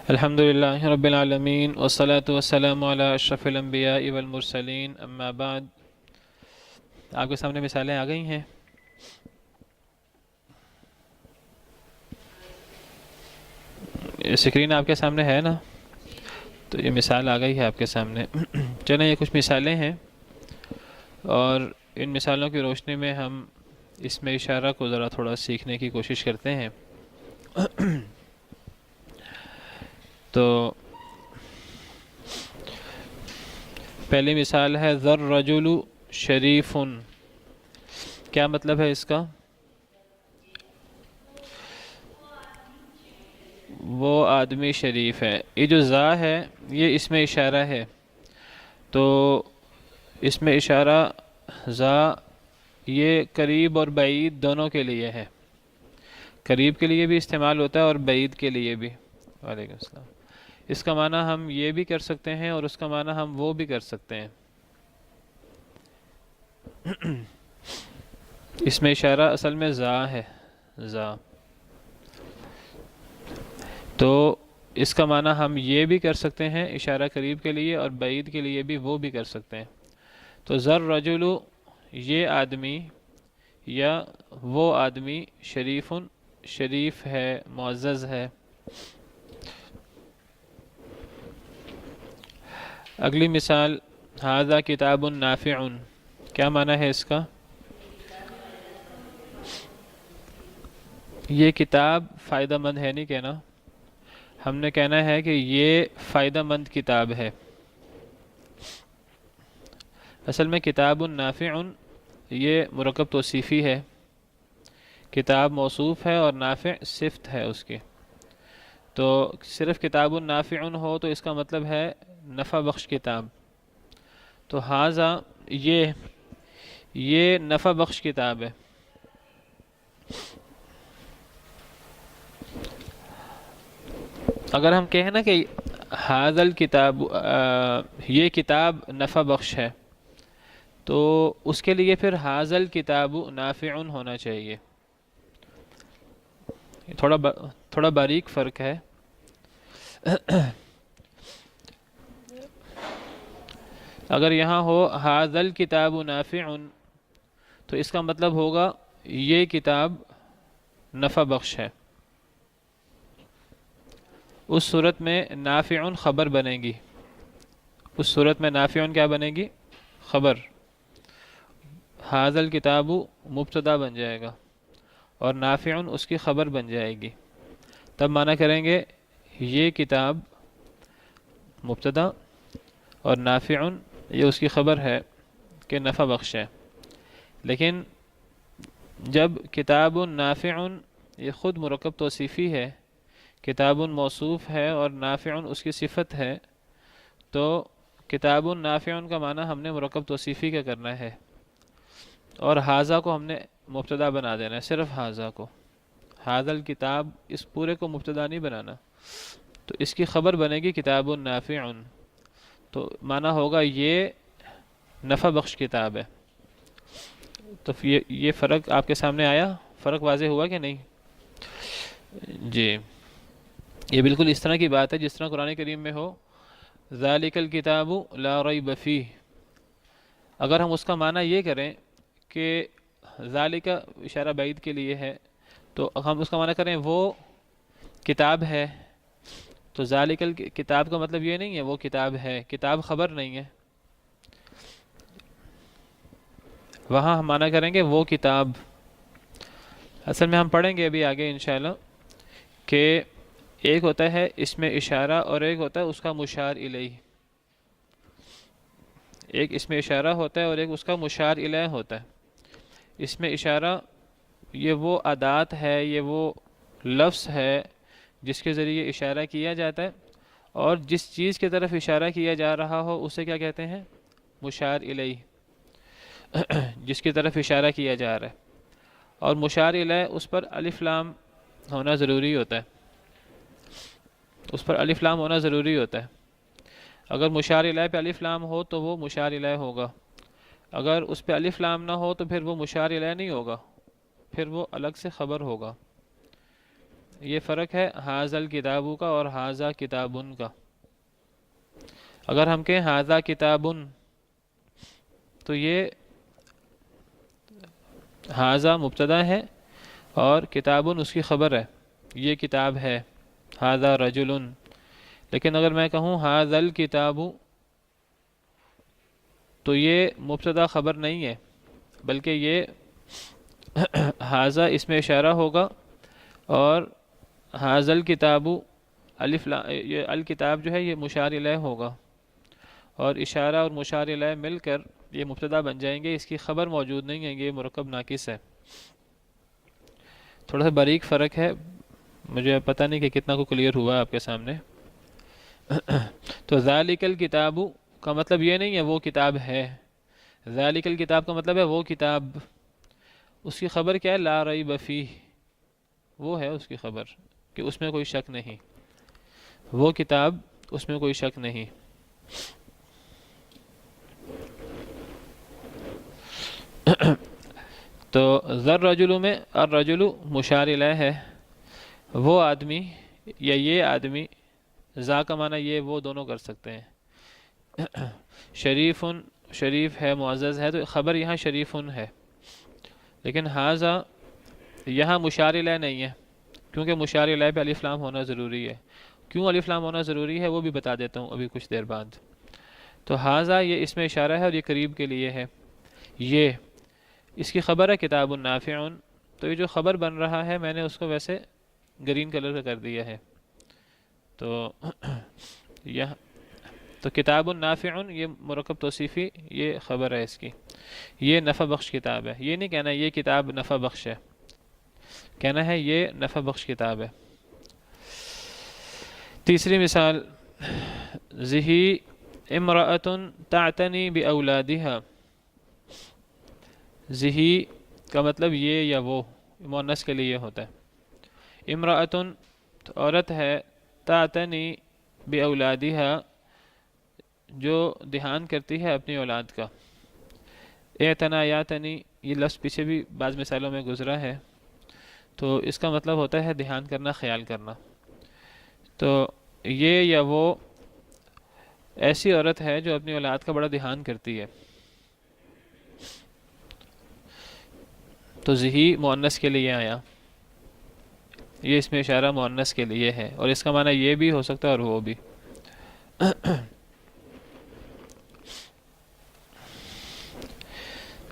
الحمد للہ رب العالمین والصلاة والسلام علی اشرف الانبیاء والمرسلین اما بعد۔ آپ کے سامنے مثالیں آ گئی ہیں۔ اسکرین آپ کے سامنے ہے نا، تو یہ مثال آ گئی ہے آپ کے سامنے۔ چلیں، یہ کچھ مثالیں ہیں اور ان مثالوں کی روشنی میں ہم اس میں اشارہ کو ذرا تھوڑا سیکھنے کی کوشش کرتے ہیں۔ تو پہلی مثال ہے ذر رجل شریف۔ کیا مطلب ہے اس کا؟ وہ آدمی شریف ہے۔ یہ جو ذا ہے یہ اس میں اشارہ ہے، تو اس میں اشارہ ذا یہ قریب اور بعید دونوں کے لیے ہے۔ قریب کے لیے بھی استعمال ہوتا ہے اور بعید کے لیے بھی۔ وعلیکم السلام۔ اس کا معنی ہم یہ بھی کر سکتے ہیں اور اس کا معنی ہم وہ بھی کر سکتے ہیں۔ اس میں اشارہ اصل میں ذا ہے، ذا۔ تو اس کا معنی ہم یہ بھی کر سکتے ہیں اشارہ قریب کے لیے، اور بعید کے لیے بھی وہ بھی کر سکتے ہیں۔ تو ذر رجل یہ آدمی یا وہ آدمی شریف، شریف ہے، معزز ہے۔ اگلی مثال ھذا کتاب نافع۔ کیا معنی ہے اس کا؟ یہ کتاب فائدہ مند ہے، نہیں کہنا، ہم نے کہنا ہے کہ یہ فائدہ مند کتاب ہے۔ اصل میں کتاب نافع یہ مرکب توصیفی ہے۔ کتاب موصوف ہے اور نافع صفت ہے اس کی۔ تو صرف کتاب نافع ہو تو اس کا مطلب ہے نفع بخش کتاب۔ تو ھذا یہ نفع بخش کتاب ہے۔ اگر ہم کہیں نا کہ ھذا الکتاب، یہ کتاب نفع بخش ہے، تو اس کے لیے پھر ھذا الکتاب نافع ہونا چاہیے۔ تھوڑا باریک فرق ہے۔ اگر یہاں ہو ھذا الکتاب نافع تو اس کا مطلب ہوگا یہ کتاب نفع بخش ہے۔ اس صورت میں نافع خبر بنے گی۔ اس صورت میں نافع کیا بنے گی؟ خبر۔ ھذا الکتاب مبتدا بن جائے گا اور نافع اس کی خبر بن جائے گی۔ تب معنی کریں گے یہ کتاب مبتدا اور نافع یہ اس کی خبر ہے کہ نفع بخش ہے۔ لیکن جب کتاب نافع یہ خود مرکب توصیفی ہے، کتاب موصوف ہے اور نافع اس کی صفت ہے، تو کتاب نافع کا معنی ہم نے مرکب توصیفی کا کرنا ہے، اور ھذا کو ہم نے مبتدا بنا دینا ہے، صرف ھذا کو۔ ھذا الکتاب اس پورے کو مبتدا نہیں بنانا، تو اس کی خبر بنے گی کتاب نافع، تو معنی ہوگا یہ نفع بخش کتاب ہے۔ تو یہ فرق آپ کے سامنے آیا؟ فرق واضح ہوا کہ نہیں؟ جی، یہ بالکل اس طرح کی بات ہے جس طرح قرآن کریم میں ہو ذالک الکتاب لا ریب فیہ۔ اگر ہم اس کا معنی یہ کریں کہ ذالک اشارہ بعید کے لیے ہے، تو ہم اس کا معنی کریں وہ کتاب ہے، تو ذالک کتاب کا مطلب یہ نہیں ہے وہ کتاب ہے، کتاب خبر نہیں ہے۔ وہاں ہم معنی کریں گے وہ کتاب۔ اصل میں ہم پڑھیں گے ابھی آگے انشاءاللہ کہ ایک ہوتا ہے اس میں اشارہ اور ایک ہوتا ہے اس کا مشار الیہ۔ ایک اس میں اشارہ ہوتا ہے اور ایک اس کا مشار الیہ ہوتا ہے۔ اس میں اشارہ یہ وہ ادات ہے، یہ وہ لفظ ہے جس کے ذریعے اشارہ کیا جاتا ہے، اور جس چیز کی طرف اشارہ کیا جا رہا ہو اسے کیا کہتے ہیں؟ مشار الیہ، جس کی طرف اشارہ کیا جا رہا ہے۔ اور مشار الیہ اس پر الف لام ہونا ضروری ہوتا ہے، اس پر الف لام ہونا ضروری ہوتا ہے۔ اگر مشار الیہ پہ الف لام ہو تو وہ مشار الیہ ہوگا، اگر اس پہ الف لام نہ ہو تو پھر وہ مشار الیہ نہیں ہوگا، پھر وہ الگ سے خبر ہوگا۔ یہ فرق ہے حاضل کتابو کا اور حاضا کتابن کا۔ اگر ہم کہیں حاضا کتابن تو یہ حاضا مبتدا ہے اور کتابن اس کی خبر ہے، یہ کتاب ہے، حاضا رجلن۔ لیکن اگر میں کہوں حاضل کتابو تو یہ مبتدا خبر نہیں ہے، بلکہ یہ حاضا اس میں اشارہ ہوگا، اور حاضل کتابو یہ الکتاب جو ہے یہ مشار الیہ ہوگا، اور اشارہ اور مشار الیہ مل کر یہ مبتدا بن جائیں گے، اس کی خبر موجود نہیں ہے، یہ مرکب ناقص ہے۔ تھوڑا سا باریک فرق ہے، مجھے پتہ نہیں کہ کتنا کو کلیئر ہوا آپ کے سامنے۔ تو ذالک الکتاب کا مطلب یہ نہیں ہے وہ کتاب ہے، ذالک الکتاب کا مطلب ہے وہ کتاب، اس کی خبر کیا ہے؟ لا ریب فیہ، وہ ہے اس کی خبر کہ اس میں کوئی شک نہیں، وہ کتاب اس میں کوئی شک نہیں۔ تو ذر رجل میں الرجل مشار الیہ ہے، وہ آدمی یا یہ آدمی، ذا کا معنی یہ وہ دونوں کر سکتے ہیں۔ شریف شریف ہے، معزز ہے، تو خبر یہاں شریف ہے، لیکن حاضا یہاں مشار الیہ نہیں ہے، کیونکہ مشار الیہ پہ الف لام ہونا ضروری ہے۔ کیوں الف لام ہونا ضروری ہے وہ بھی بتا دیتا ہوں ابھی کچھ دیر بعد۔ تو حاضا یہ اس میں اشارہ ہے اور یہ قریب کے لیے ہے، یہ اس کی خبر ہے کتاب نافع، تو یہ جو خبر بن رہا ہے میں نے اس کو ویسے گرین کلر کا کر دیا ہے۔ تو یہ تو کتاب نافع یہ مرکب توصیفی، یہ خبر ہے اس کی، یہ نفع بخش کتاب ہے۔ یہ نہیں کہنا یہ کتاب نفع بخش ہے، کہنا ہے یہ نفع بخش کتاب ہے۔ تیسری مثال، ذہی امرأۃ تعتنی باولادها، ذہی کا مطلب یہ یا وہ، مؤنث کے لیے ہوتا ہے۔ امرأۃ عورت ہے، تعتنی باولادها جو دھیان کرتی ہے اپنی اولاد کا۔ اعتنا یعتنی یہ لفظ پیچھے بھی بعض مثالوں میں گزرا ہے، تو اس کا مطلب ہوتا ہے دھیان کرنا، خیال کرنا۔ تو یہ یا وہ ایسی عورت ہے جو اپنی اولاد کا بڑا دھیان کرتی ہے۔ تو ذہی مؤنث کے لیے آیا، یہ اس میں اشارہ مؤنث کے لیے ہے، اور اس کا معنی یہ بھی ہو سکتا ہے اور وہ بھی۔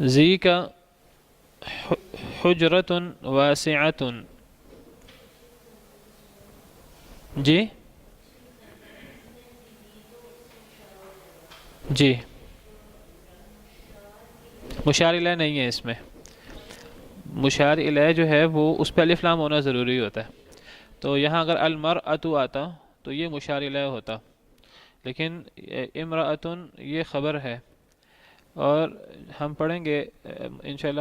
ذی کا حجرۃ واسعۃ، جی جی مشار الیہ نہیں ہے اس میں، مشار الیہ جو ہے وہ اس پہ الف لام ہونا ضروری ہوتا ہے۔ تو یہاں اگر المرأۃ آتا تو یہ مشار الیہ ہوتا، لیکن امرأۃ یہ خبر ہے، اور ہم پڑھیں گے انشاءاللہ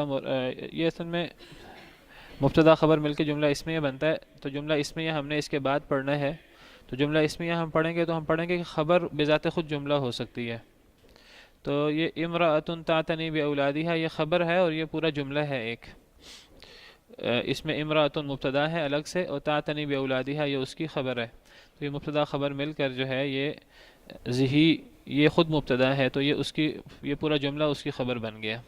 یہ اصل میں مبتدا خبر مل کے جملہ اسمیہ بنتا ہے، تو جملہ اسمیہ ہم نے اس کے بعد پڑھنا ہے۔ تو جملہ اسمیہ ہم پڑھیں گے تو ہم پڑھیں گے کہ خبر بذات خود جملہ ہو سکتی ہے۔ تو یہ امرأۃ تعتنی باولادها یہ خبر ہے اور یہ پورا جملہ ہے ایک، اس میں امرأۃ مبتدا ہے الگ سے، اور تعتنی باولادها یہ اس کی خبر ہے۔ تو یہ مبتدا خبر مل کر جو ہے یہ ذہی یہ خود مبتدا ہے، تو یہ اس کی یہ پورا جملہ اس کی خبر بن گیا۔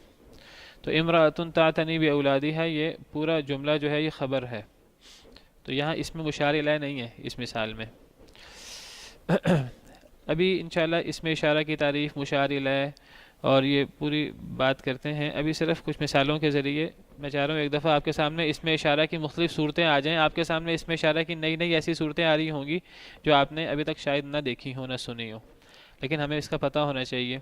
تو امرأۃ تعتنی باولادها یہ پورا جملہ جو ہے یہ خبر ہے، تو یہاں اس میں مشار الیہ نہیں ہے اس مثال میں۔ ابھی انشاءاللہ اس میں اشارہ کی تعریف، مشار الیہ اور یہ پوری بات کرتے ہیں۔ ابھی صرف کچھ مثالوں کے ذریعے میں چاہ رہا ہوں ایک دفعہ آپ کے سامنے اس میں اشارہ کی مختلف صورتیں آ جائیں، آپ کے سامنے اس میں اشارہ کی نئی نئی ایسی صورتیں آ رہی ہوں گی جو آپ نے ابھی تک شاید نہ دیکھی ہو، نہ سنی ہو، لیکن ہمیں اس کا پتہ ہونا چاہیے۔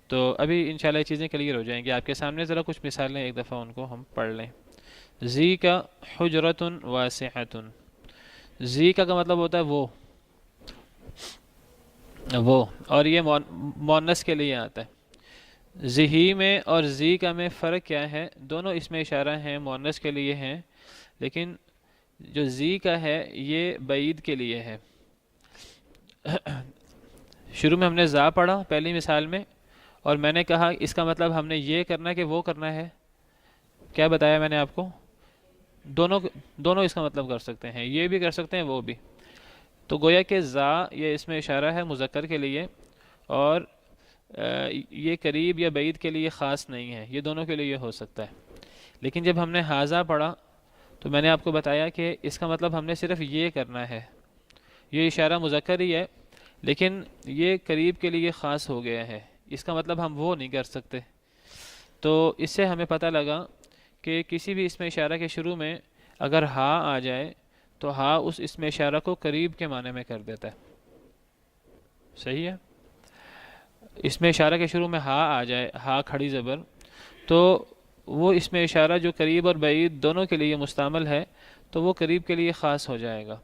تو ابھی انشاءاللہ یہ چیزیں کلیئر ہو جائیں گی آپ کے سامنے، ذرا کچھ مثالیں ایک دفعہ ان کو ہم پڑھ لیں۔ ذی کا حجرۃ واسعۃ، ذی کا مطلب ہوتا ہے وہ، اور یہ مؤنث کے لیے آتا ہے۔ ذہی میں اور ذی کا میں فرق کیا ہے؟ دونوں اس میں اشارہ ہیں، مؤنث کے لیے ہیں، لیکن جو ذی کا ہے یہ بعید کے لیے ہے۔ شروع میں ہم نے ذا پڑھا پہلی مثال میں، اور میں نے کہا اس کا مطلب ہم نے یہ کرنا ہے کہ وہ کرنا ہے، کیا بتایا میں نے آپ کو؟ دونوں دونوں اس کا مطلب کر سکتے ہیں، یہ بھی کر سکتے ہیں وہ بھی. تو گویا کہ زا یہ اس میں اشارہ ہے مذکر کے لیے، اور یہ قریب یا بعید کے لیے خاص نہیں ہے، یہ دونوں کے لیے ہو سکتا ہے. لیکن جب ہم نے ہاذا پڑھا تو میں نے آپ کو بتایا کہ اس کا مطلب ہم نے صرف یہ کرنا ہے، یہ اشارہ مذکر ہی ہے لیکن یہ قریب کے لیے خاص ہو گیا ہے، اس کا مطلب ہم وہ نہیں کر سکتے. تو اس سے ہمیں پتہ لگا کہ کسی بھی اسم اشارہ کے شروع میں اگر ہا آ جائے تو ہا اس اسم اشارہ کو قریب کے معنی میں کر دیتا ہے. صحیح ہے؟ اسم اشارہ کے شروع میں ہا آ جائے، ہا کھڑی زبر، تو وہ اسم اشارہ جو قریب اور بعید دونوں کے لیے مستعمل ہے تو وہ قریب کے لیے خاص ہو جائے گا،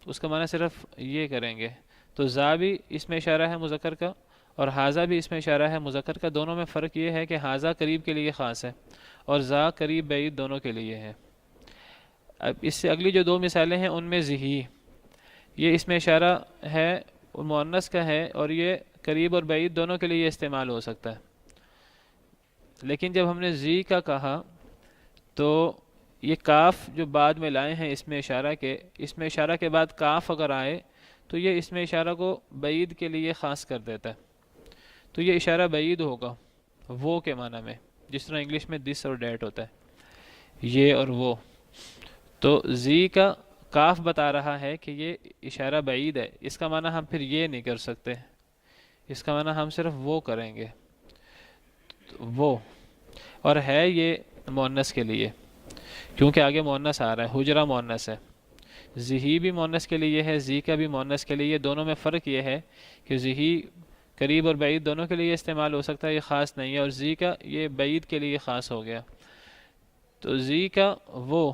اس کا معنی صرف یہ کریں گے. تو زا بھی اسم اشارہ ہے مذکر کا اور ہاذا بھی اسم اشارہ ہے مذکر کا، دونوں میں فرق یہ ہے کہ ہاذا قریب کے لیے خاص ہے اور زا قریب بعید دونوں کے لیے ہے. اب اس سے اگلی جو دو مثالیں ہیں ان میں ذی، یہ اسم اشارہ ہے مؤنث کا ہے اور یہ قریب اور بعید دونوں کے لیے استعمال ہو سکتا ہے. لیکن جب ہم نے ذی کا کہا تو یہ کاف جو بعد میں لائے ہیں اسم اشارہ کے، اسم اشارہ کے بعد کاف اگر آئے تو یہ اسم اشارہ کو بعید کے لیے خاص کر دیتا ہے. تو یہ اشارہ بعید ہوگا وہ کے معنی میں، جس طرح انگلش میں دس اور دیٹ ہوتا ہے، یہ اور وہ. تو ذی کا کاف بتا رہا ہے کہ یہ اشارہ بعید ہے، اس کا معنی ہم پھر یہ نہیں کر سکتے، اس کا معنی ہم صرف وہ کریں گے، وہ. اور ہے یہ مؤنث کے لیے کیونکہ آگے مؤنث آ رہا ہے، حجرہ مؤنث ہے. ذی بھی مؤنث کے لیے ہے، ذی کا بھی مؤنث کے لیے، دونوں میں فرق یہ ہے کہ ذی قریب اور بعید دونوں کے لیے استعمال ہو سکتا ہے، یہ خاص نہیں ہے، اور ذی کا یہ بعید کے لیے خاص ہو گیا. تو ذی کا وہ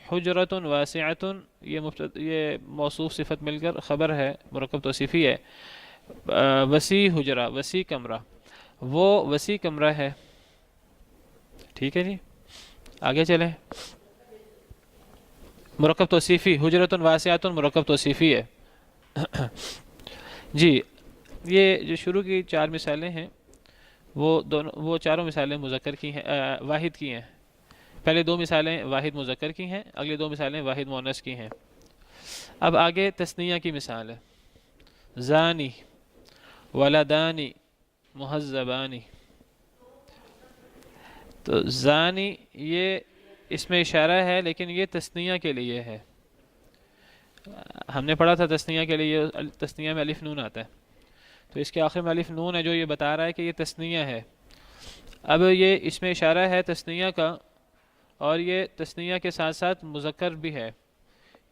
حجرۃ واسعۃ، یہ موصوف صفت مل کر خبر ہے، مرکب توصیفی ہے. وسیع حجرہ، وسیع کمرہ، وہ وسیع کمرہ ہے. ٹھیک ہے جی، آگے چلیں. مرکب توصیفی حجرۃ واسعۃ مرکب توصیفی ہے. جی، یہ جو شروع کی چار مثالیں ہیں وہ چاروں مثالیں مذکر کی ہیں، واحد کی ہیں. پہلے دو مثالیں واحد مذکر کی ہیں، اگلی دو مثالیں واحد مؤنث کی ہیں. اب آگے تثنیہ کی مثال ہے. زانی، ولدانی، مہذبانی. تو زانی یہ اس میں اشارہ ہے لیکن یہ تثنیہ کے لیے ہے. ہم نے پڑھا تھا تثنیہ کے لیے تثنیہ میں الف نون آتا ہے، تو اس کے آخر میں الف نون ہے جو یہ بتا رہا ہے کہ یہ تثنیہ ہے. اب یہ اس میں اشارہ ہے تثنیہ کا، اور یہ تثنیہ کے ساتھ ساتھ مذکر بھی ہے.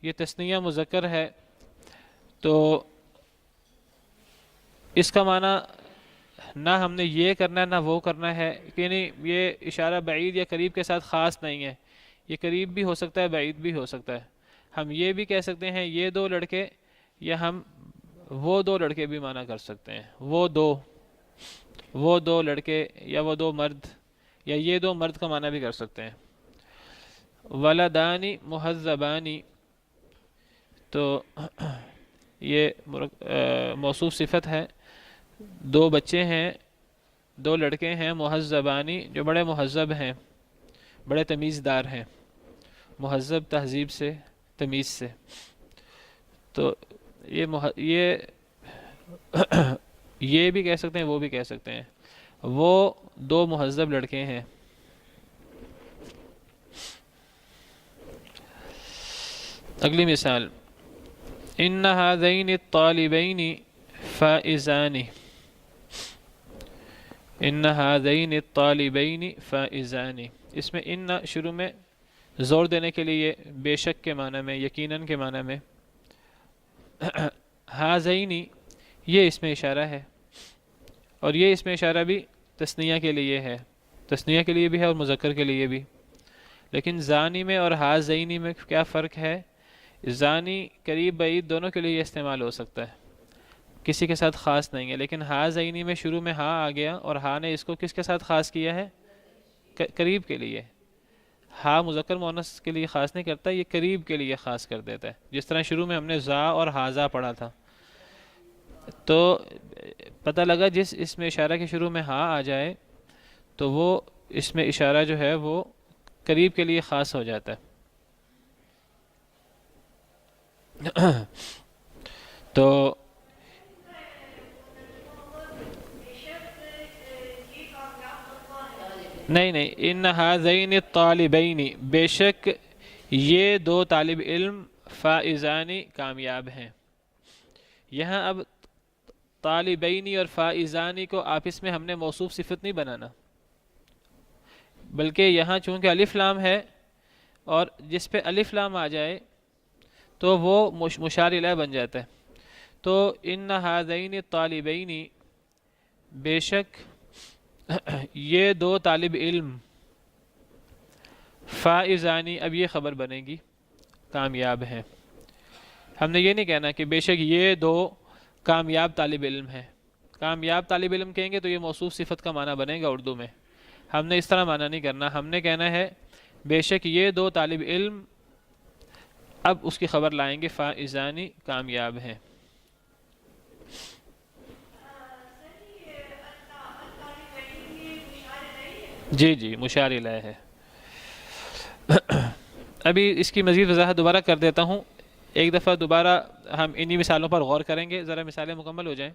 یہ تثنیہ مذکر ہے تو اس کا معنی نہ ہم نے یہ کرنا ہے نہ وہ کرنا ہے، یعنی یہ اشارہ بعید یا قریب کے ساتھ خاص نہیں ہے، یہ قریب بھی ہو سکتا ہے بعید بھی ہو سکتا ہے. ہم یہ بھی کہہ سکتے ہیں یہ دو لڑکے، یا ہم وہ دو لڑکے بھی معنی کر سکتے ہیں، وہ دو لڑکے یا وہ دو مرد، یا یہ دو مرد کا معنی بھی کر سکتے ہیں. ولدانی مہذبانی، تو یہ موصوف صفت ہے، دو بچے ہیں، دو لڑکے ہیں، مہذبانی جو بڑے مہذب ہیں، بڑے تمیز دار ہیں. مہذب تہذیب سے، تمیز سے. تو یہ بھی کہہ سکتے ہیں وہ بھی کہہ سکتے ہیں، وہ دو مہذب لڑکے ہیں. اگلی مثال، ان هذین الطالبین فائزان. ان هذین الطالبین فائزان، اس میں ان شروع میں زور دینے کے لیے بے شک کے معنی میں، یقیناً کے معنی میں. ہذینی یہ اس میں اشارہ ہے، اور یہ اس میں اشارہ بھی تثنیہ کے لیے ہے، تثنیہ کے لیے بھی ہے اور مذکر کے لیے بھی. لیکن زانی میں اور ہذینی میں کیا فرق ہے؟ زانی قریب بعید دونوں کے لیے استعمال ہو سکتا ہے، کسی کے ساتھ خاص نہیں ہے. لیکن ہذینی میں شروع میں ہا آ گیا اور ہا نے اس کو کس کے ساتھ خاص کیا ہے؟ قریب کے لیے. ہا مذکر مؤنث کے لیے خاص نہیں کرتا، یہ قریب کے لیے خاص کر دیتا ہے. جس طرح شروع میں ہم نے زا اور ہاذا پڑھا تھا، تو پتہ لگا جس اس میں اشارہ کے شروع میں ہا آ جائے تو وہ اس میں اشارہ جو ہے وہ قریب کے لیے خاص ہو جاتا ہے. تو نہیں نہیں، ان ہذین الطالبین، بے شک یہ دو طالب علم، فائزانی کامیاب ہیں۔ یہاں اب طالبینی اور فائزانی کو آپس میں ہم نے موصوف صفت نہیں بنانا، بلکہ یہاں چونکہ الف لام ہے اور جس پہ الف لام آ جائے تو وہ مشار الیہ بن جاتا ہے۔ تو ان ہذین الطالبین، بے شک یہ دو طالب علم، فائزانی، اب یہ خبر بنے گی، کامیاب ہیں۔ ہم نے یہ نہیں کہنا کہ بے شک یہ دو کامیاب طالب علم ہیں۔ کامیاب طالب علم کہیں گے تو یہ موصوف صفت کا معنی بنے گا اردو میں، ہم نے اس طرح معنی نہیں کرنا، ہم نے کہنا ہے بے شک یہ دو طالب علم، اب اس کی خبر لائیں گے فائزانی، کامیاب ہیں۔ جی جی، مشار الیہ ہے۔ ابھی اس کی مزید وضاحت دوبارہ کر دیتا ہوں، ایک دفعہ دوبارہ ہم انہی مثالوں پر غور کریں گے، ذرا مثالیں مکمل ہو جائیں۔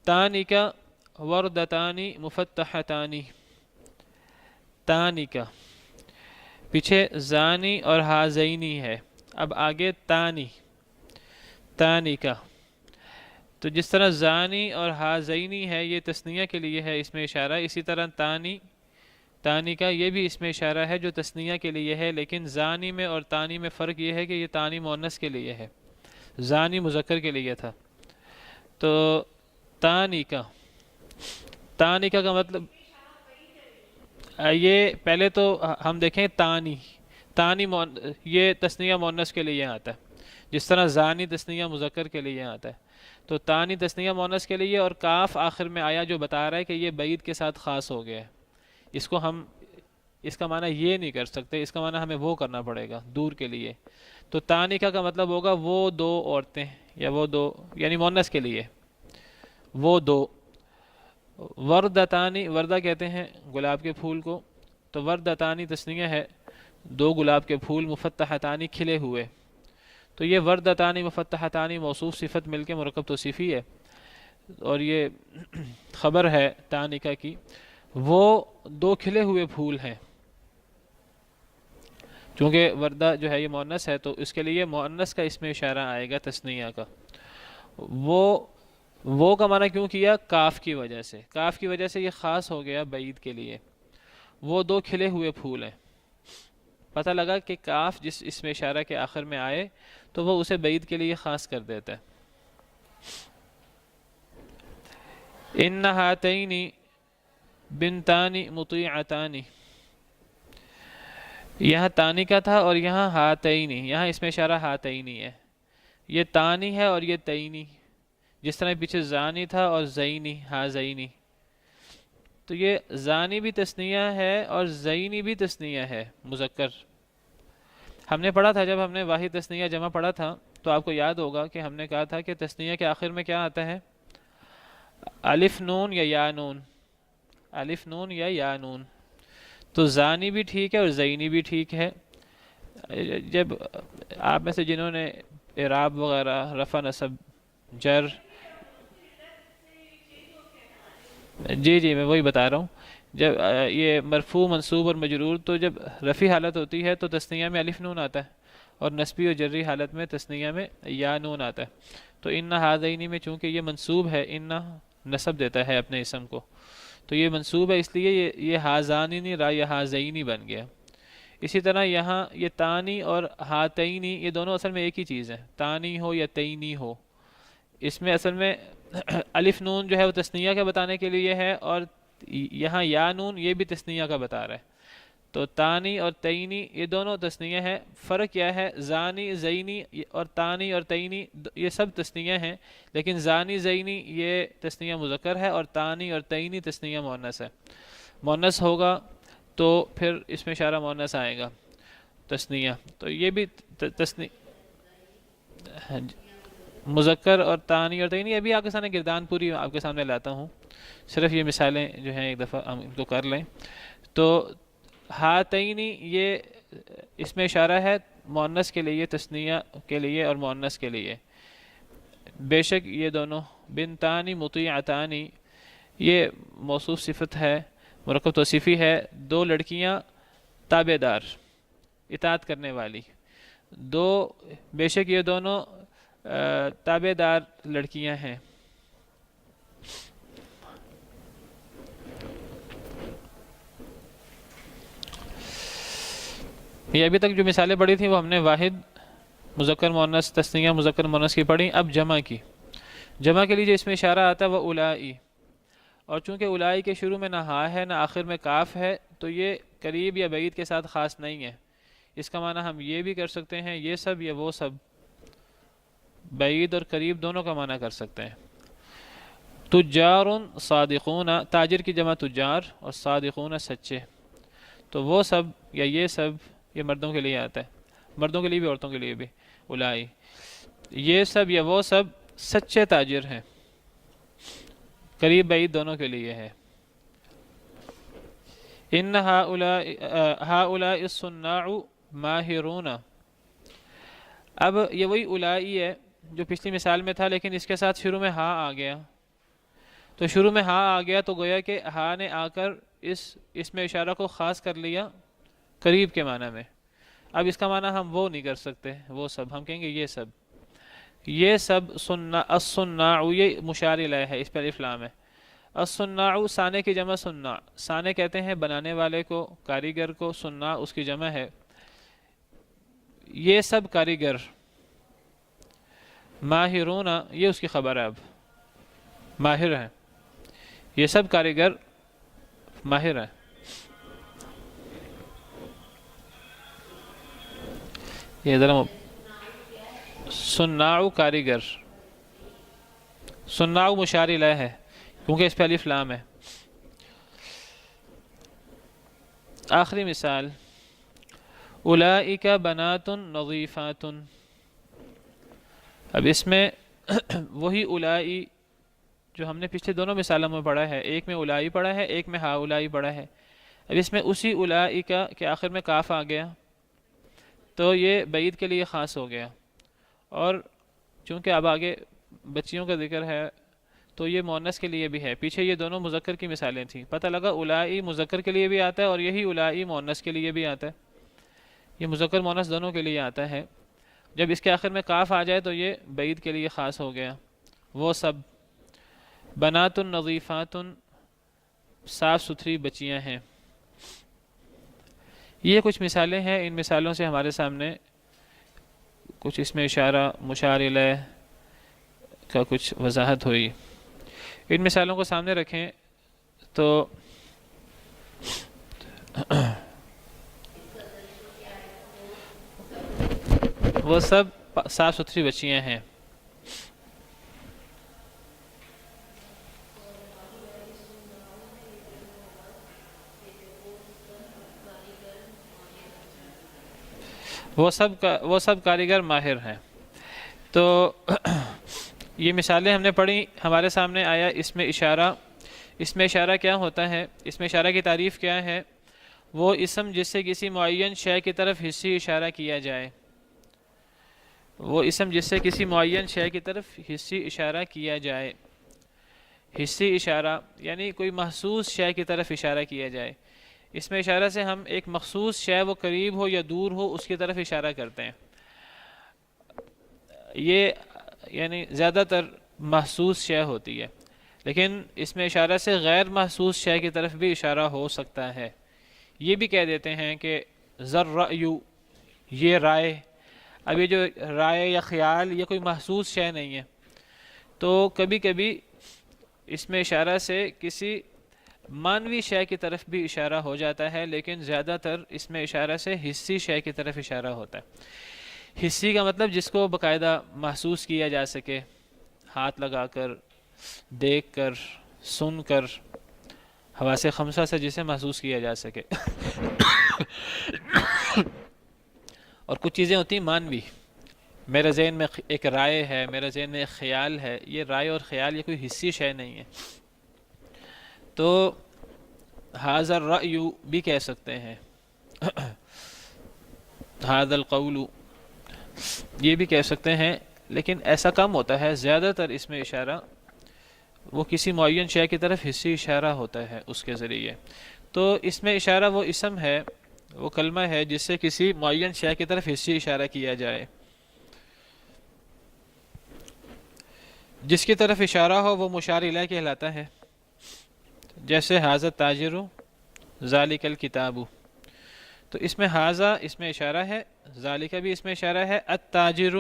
تانکا وردتانی مفتحتانی، تانکا پیچھے زانی اور ہازینی ہے، اب آگے تانی، تانکا۔ تو جس طرح زانی اور ہازینی ہے یہ تثنیہ کے لیے ہے اس میں اشارہ، اسی طرح تانی، تانی کا یہ بھی اس میں اشارہ ہے جو تثنیہ کے لیے ہے، لیکن زانی میں اور تانی میں فرق یہ ہے کہ یہ تانی مؤنث کے لیے ہے، زانی مذکر کے لیے تھا۔ تو تانی کا، تانی کا مطلب یہ پہلے تو ہم دیکھیں تانی، تانی یہ تثنیہ مؤنث کے لیے آتا ہے، جس طرح زانی تثنیہ مذکر کے لیے آتا ہے۔ تو تانی تثنیہ مؤنث کے لیے، اور کاف آخر میں آیا جو بتا رہا ہے کہ یہ بعید کے ساتھ خاص ہو گیا ہے، اس کو ہم اس کا معنی یہ نہیں کر سکتے، اس کا معنی ہمیں وہ کرنا پڑے گا دور کے لیے۔ تو تانکا کا مطلب ہوگا وہ دو عورتیں، یا وہ دو، یعنی مؤنث کے لیے وہ دو۔ وردتانی، وردہ کہتے ہیں گلاب کے پھول کو، تو وردتانی تثنیہ ہے، دو گلاب کے پھول، مفتحتانی کھلے ہوئے۔ تو یہ وردتانی مفتحتانی موصوف صفت مل کے مرکب توصیفی ہے، اور یہ خبر ہے تانکا کی، وہ دو کھلے ہوئے پھول ہیں۔ چونکہ وردہ جو ہے یہ مؤنث ہے تو اس کے لیے مؤنث کا اس میں اشارہ آئے گا تثنیہ کا۔ وہ کا معنی کیوں کیا؟ کاف کی وجہ سے، کاف کی وجہ سے یہ خاص ہو گیا بعید کے لیے، وہ دو کھلے ہوئے پھول ہیں۔ پتہ لگا کہ کاف جس اس میں اشارہ کے آخر میں آئے تو وہ اسے بعید کے لیے خاص کر دیتا ہے۔ ان ہاتین بنتانی مطیعتانی، یہاں تانی کا تھا اور یہاں ہاتینی، یہاں اس میں اشارہ ہاتینی ہے، یہ تانی ہے اور یہ تینی، جس طرح پیچھے زانی تھا اور زینی، ہازینی۔ تو یہ زانی بھی تثنیہ ہے اور زینی بھی تثنیہ ہے مذکر۔ ہم نے پڑھا تھا جب ہم نے واحد تثنیہ جمع پڑھا تھا تو آپ کو یاد ہوگا کہ ہم نے کہا تھا کہ تثنیہ کے آخر میں کیا آتا ہے؟ الف نون یا یا نون، الف نون یا یا نون۔ تو زانی بھی ٹھیک ہے اور زینی بھی ٹھیک ہے۔ جب آپ میں سے جنہوں نے اعراب وغیرہ، رفع نصب جر، جی جی میں وہی بتا رہا ہوں، جب یہ مرفوع منصوب اور مجرور، تو جب رفعی حالت ہوتی ہے تو تثنیہ میں الف نون آتا ہے، اور نصبی اور جری حالت میں تثنیہ میں یا نون آتا ہے۔ تو ان ہذینی میں چونکہ یہ منصوب ہے، ان نصب دیتا ہے اپنے اسم کو، تو یہ منصوب ہے، اس لیے یہ ہازانی نہیں رہا، یہ ہازینی بن گیا۔ اسی طرح یہاں یہ تانی اور ہاتینی، یہ دونوں اصل میں ایک ہی چیز ہے، تانی ہو یا تینی ہو، اس میں اصل میں الف نون جو ہے وہ تثنیہ کا بتانے کے لیے ہے، اور یہاں یا نون یہ بھی تثنیہ کا بتا رہا ہے۔ تو تانی اور تینی یہ دونوں تثنیہ ہے۔ فرق کیا ہے؟ زانی، زینی اور تانی اور تینی یہ سب تثنیہ ہیں، لیکن زانی، زینی یہ تثنیہ مذکر ہے، اور تانی اور تینی تثنیہ مؤنث ہے۔ مؤنث ہوگا تو پھر اس میں اشارہ مؤنث آئے گا تثنیہ، تو یہ بھی تثنیہ مذکر اور تانی اور تینی۔ ابھی آپ کے سامنے گردان پوری آپ کے سامنے لاتا ہوں، صرف یہ مثالیں جو ہیں ایک دفعہ ہم ان کو کر لیں۔ تو ہاتینی یہ اس میں اشارہ ہے مؤنث کے لیے، تثنیہ کے لیے اور مؤنث کے لیے، بے شک یہ دونوں، بنتانی مطیعتانی، یہ موصوف صفت ہے، مرکب توصیفی ہے، دو لڑکیاں تابع دار، اطاعت کرنے والی، دو، بے شک یہ دونوں تابع دار لڑکیاں ہیں۔ یہ ابھی تک جو مثالیں پڑھی تھیں وہ ہم نے واحد، مذکر مؤنث، تثنیہ مذکر مؤنث کی پڑھی۔ اب جمع کی، جمع کے لیے جو اس میں اشارہ آتا ہے وہ اولائی، اور چونکہ اولائی کے شروع میں نہ ہا ہے نہ آخر میں کاف ہے تو یہ قریب یا بعید کے ساتھ خاص نہیں ہے۔ اس کا معنی ہم یہ بھی کر سکتے ہیں یہ سب یا وہ سب، بعید اور قریب دونوں کا معنی کر سکتے ہیں۔ تجار صادقون، تاجر کی جمع تجار، اور صادقون سچے، تو وہ سب یا یہ سب، یہ مردوں کے لیے آتا ہے، مردوں کے لیے بھی عورتوں کے لیے بھی، اولائی، یہ سب یا وہ سب سچے تاجر ہیں، قریب بعید دونوں کے لیے ہے۔ ان ہؤلاء الصناع ماہرون، اب یہ وہی اولائی ہے جو پچھلی مثال میں تھا، لیکن اس کے ساتھ شروع میں ہا آ گیا، تو شروع میں ہا آ گیا تو گویا کہ ہا نے آ کر اس میں اشارہ کو خاص کر لیا قریب کے معنی میں۔ اب اس کا معنی ہم وہ نہیں کر سکتے وہ سب، ہم کہیں گے یہ سب، یہ سب الصناع، یہ مشار الیہ ہے، اس پر الف لام ہے۔ الصناع صانع کی جمع صناع، صانع کہتے ہیں بنانے والے کو، کاریگر کو، صناع اس کی جمع ہے۔ یہ سب کاریگر، ماہرون یہ اس کی خبر ہے، اب ماہر ہیں، یہ سب کاریگر ماہر ہیں۔ یہ ذرا صناع کاریگر، صناع مشار الیہ ہے کیونکہ اس پہ الف لام ہے۔ آخری مثال، اولئک بنات نظیفات، اب اس میں وہی اولائی جو ہم نے پچھلے دونوں مثالوں میں پڑھا ہے، ایک میں اولائی پڑھا ہے، ایک میں ہا اولائی پڑھا ہے، اب اس میں اسی اولئک کے آخر میں کاف آ گیا تو یہ بعید کے لیے خاص ہو گیا، اور چونکہ اب آگے بچیوں کا ذکر ہے تو یہ مؤنث کے لیے بھی ہے، پیچھے یہ دونوں مذکر کی مثالیں تھیں، پتہ لگا اولائی مذکر کے لیے بھی آتا ہے اور یہی اولائی مؤنث کے لیے بھی آتا ہے، یہ مذکر مؤنث دونوں کے لیے آتا ہے۔ جب اس کے آخر میں کاف آ جائے تو یہ بعید کے لیے خاص ہو گیا، وہ سب بنات نظیفات، صاف ستھری بچیاں ہیں۔ یہ کچھ مثالیں ہیں، ان مثالوں سے ہمارے سامنے کچھ اس میں اشارہ مشار الیہ کا کچھ وضاحت ہوئی۔ ان مثالوں کو سامنے رکھیں تو وہ سب صاف ستھری بچیاں ہیں۔ وہ سب کاریگر ماہر ہیں۔ تو یہ مثالیں ہم نے پڑھی، ہمارے سامنے آیا اس میں اشارہ کیا ہوتا ہے، اس میں اشارہ کی تعریف کیا ہے؟ وہ اسم جس سے کسی معین شے کی طرف حصی اشارہ کیا جائے، وہ اسم جس سے کسی معین شے کی طرف حصی اشارہ کیا جائے، حصی اشارہ یعنی کوئی محسوس شے کی طرف اشارہ کیا جائے۔ اس میں اشارہ سے ہم ایک مخصوص شے، وہ قریب ہو یا دور ہو، اس کی طرف اشارہ کرتے ہیں۔ یہ یعنی زیادہ تر محسوس شے ہوتی ہے، لیکن اس میں اشارہ سے غیر محسوس شے کی طرف بھی اشارہ ہو سکتا ہے۔ یہ بھی کہہ دیتے ہیں کہ ذرّی، یہ رائے، اب یہ جو رائے یا خیال یہ کوئی محسوس شے نہیں ہے، تو کبھی کبھی اس میں اشارہ سے کسی مانوی شے کی طرف بھی اشارہ ہو جاتا ہے، لیکن زیادہ تر اس میں اشارہ سے حسی شے کی طرف اشارہ ہوتا ہے۔ حسی کا مطلب جس کو باقاعدہ محسوس کیا جا سکے، ہاتھ لگا کر، دیکھ کر، سن کر، حواس خمسہ سے جسے محسوس کیا جا سکے۔ اور کچھ چیزیں ہوتی ہیں مانوی، میرے ذہن میں ایک رائے ہے، میرے ذہن میں ایک خیال ہے، یہ رائے اور خیال یہ کوئی حسی شے نہیں ہے، تو ھذا الرأی بھی کہہ سکتے ہیں۔ ھذا القول یہ بھی کہہ سکتے ہیں، لیکن ایسا کم ہوتا ہے، زیادہ تر اس میں اشارہ وہ کسی معین شے کی طرف حصی اشارہ ہوتا ہے اس کے ذریعے. تو اس میں اشارہ وہ اسم ہے، وہ کلمہ ہے جس سے کسی معین شے کی طرف حصی اشارہ کیا جائے. جس کی طرف اشارہ ہو وہ مشار الیہ کہلاتا ہے. جیسے ھذا التاجر ذالک الکتاب، تو اس میں ھذا اس میں اشارہ ہے، ذالک بھی اس میں اشارہ ہے، التاجر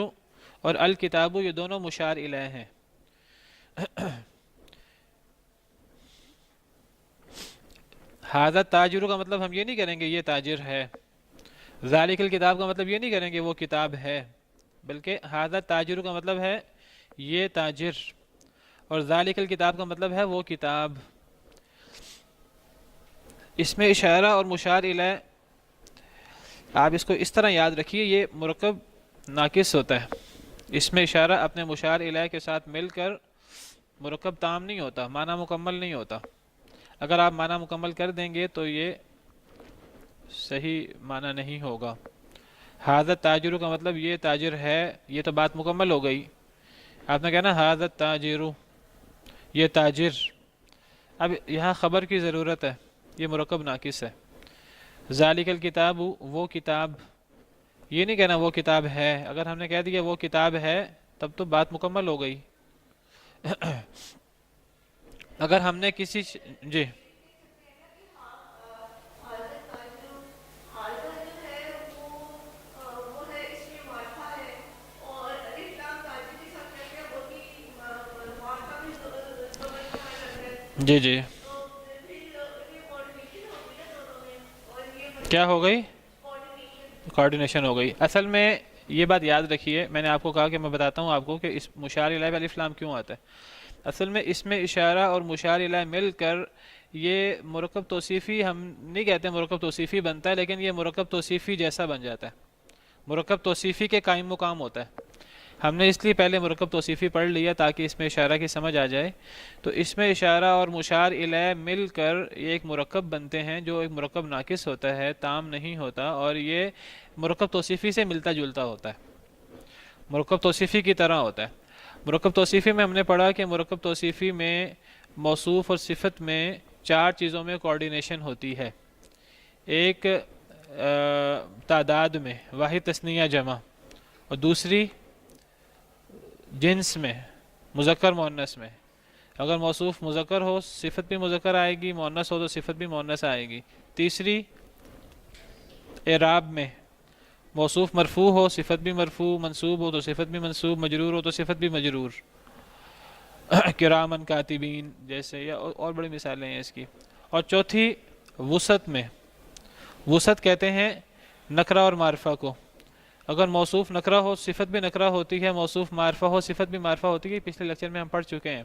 اور الکتاب یہ دونوں مشار الیہ ہیں. ھذا التاجر کا مطلب ہم یہ نہیں کریں گے یہ تاجر ہے، ذالک الکتاب کا مطلب یہ نہیں کریں گے وہ کتاب ہے، بلکہ ھذا التاجر کا مطلب ہے یہ تاجر، اور ذالک الکتاب کا مطلب ہے وہ کتاب. اس میں اشارہ اور مشار الیہ آپ اس کو اس طرح یاد رکھیے، یہ مرکب ناقص ہوتا ہے. اس میں اشارہ اپنے مشار الیہ کے ساتھ مل کر مرکب تام نہیں ہوتا، معنی مکمل نہیں ہوتا. اگر آپ معنی مکمل کر دیں گے تو یہ صحیح معنی نہیں ہوگا. ھذا التاجر کا مطلب یہ تاجر ہے، یہ تو بات مکمل ہو گئی. آپ نے کہنا ھذا التاجر یہ تاجر. اب یہاں خبر کی ضرورت ہے، یہ مرکب ناقص ہے. ذالک الکتاب وہ کتاب، یہ نہیں کہنا وہ کتاب ہے. اگر ہم نے کہہ دیا وہ کتاب ہے تب تو بات مکمل ہو گئی. اگر ہم نے کسی جی جی جی کیا ہو گئی؟ کوارڈینیشن ہو گئی. اصل میں یہ بات یاد رکھیے، میں نے آپ کو کہا کہ میں بتاتا ہوں آپ کو کہ اس مشار الیہ میں الف لام کیوں آتا ہے. اصل میں اس میں اشارہ اور مشار الیہ مل کر یہ مرکب توصیفی، ہم نہیں کہتے مرکب توصیفی بنتا ہے، لیکن یہ مرکب توصیفی جیسا بن جاتا ہے. مرکب توصیفی کے قائم مقام ہوتا ہے. ہم نے اس لیے پہلے مرکب توصیفی پڑھ لیا تاکہ اس میں اشارہ کی سمجھ آ جائے. تو اس میں اشارہ اور مشار الیہ مل کر یہ ایک مرکب بنتے ہیں جو ایک مرکب ناقص ہوتا ہے، تام نہیں ہوتا، اور یہ مرکب توصیفی سے ملتا جلتا ہوتا ہے، مرکب توصیفی کی طرح ہوتا ہے. مرکب توصیفی میں ہم نے پڑھا کہ مرکب توصیفی میں موصوف اور صفت میں 4 چیزوں میں کوارڈینیشن ہوتی ہے. ایک تعداد میں، واحد تثنیہ جمع، اور دوسری جنس میں، مذکر مؤنث میں. اگر موصوف مذکر ہو صفت بھی مذکر آئے گی، مؤنث ہو تو صفت بھی مؤنث آئے گی. تیسری اعراب میں، موصوف مرفوع ہو صفت بھی مرفوع، منصوب ہو تو صفت بھی منصوب، مجرور ہو تو صفت بھی مجرور. کرامن کاتبین جیسے، یا اور بڑی مثالیں ہیں اس کی. اور چوتھی وسعت میں، وسعت کہتے ہیں نکرہ اور معرفہ کو. اگر موصوف نکرہ ہو صفت بھی نکرہ ہوتی ہے، موصوف معرفہ ہو صفت بھی معرفہ ہوتی ہے. پچھلے لیکچر میں ہم پڑھ چکے ہیں.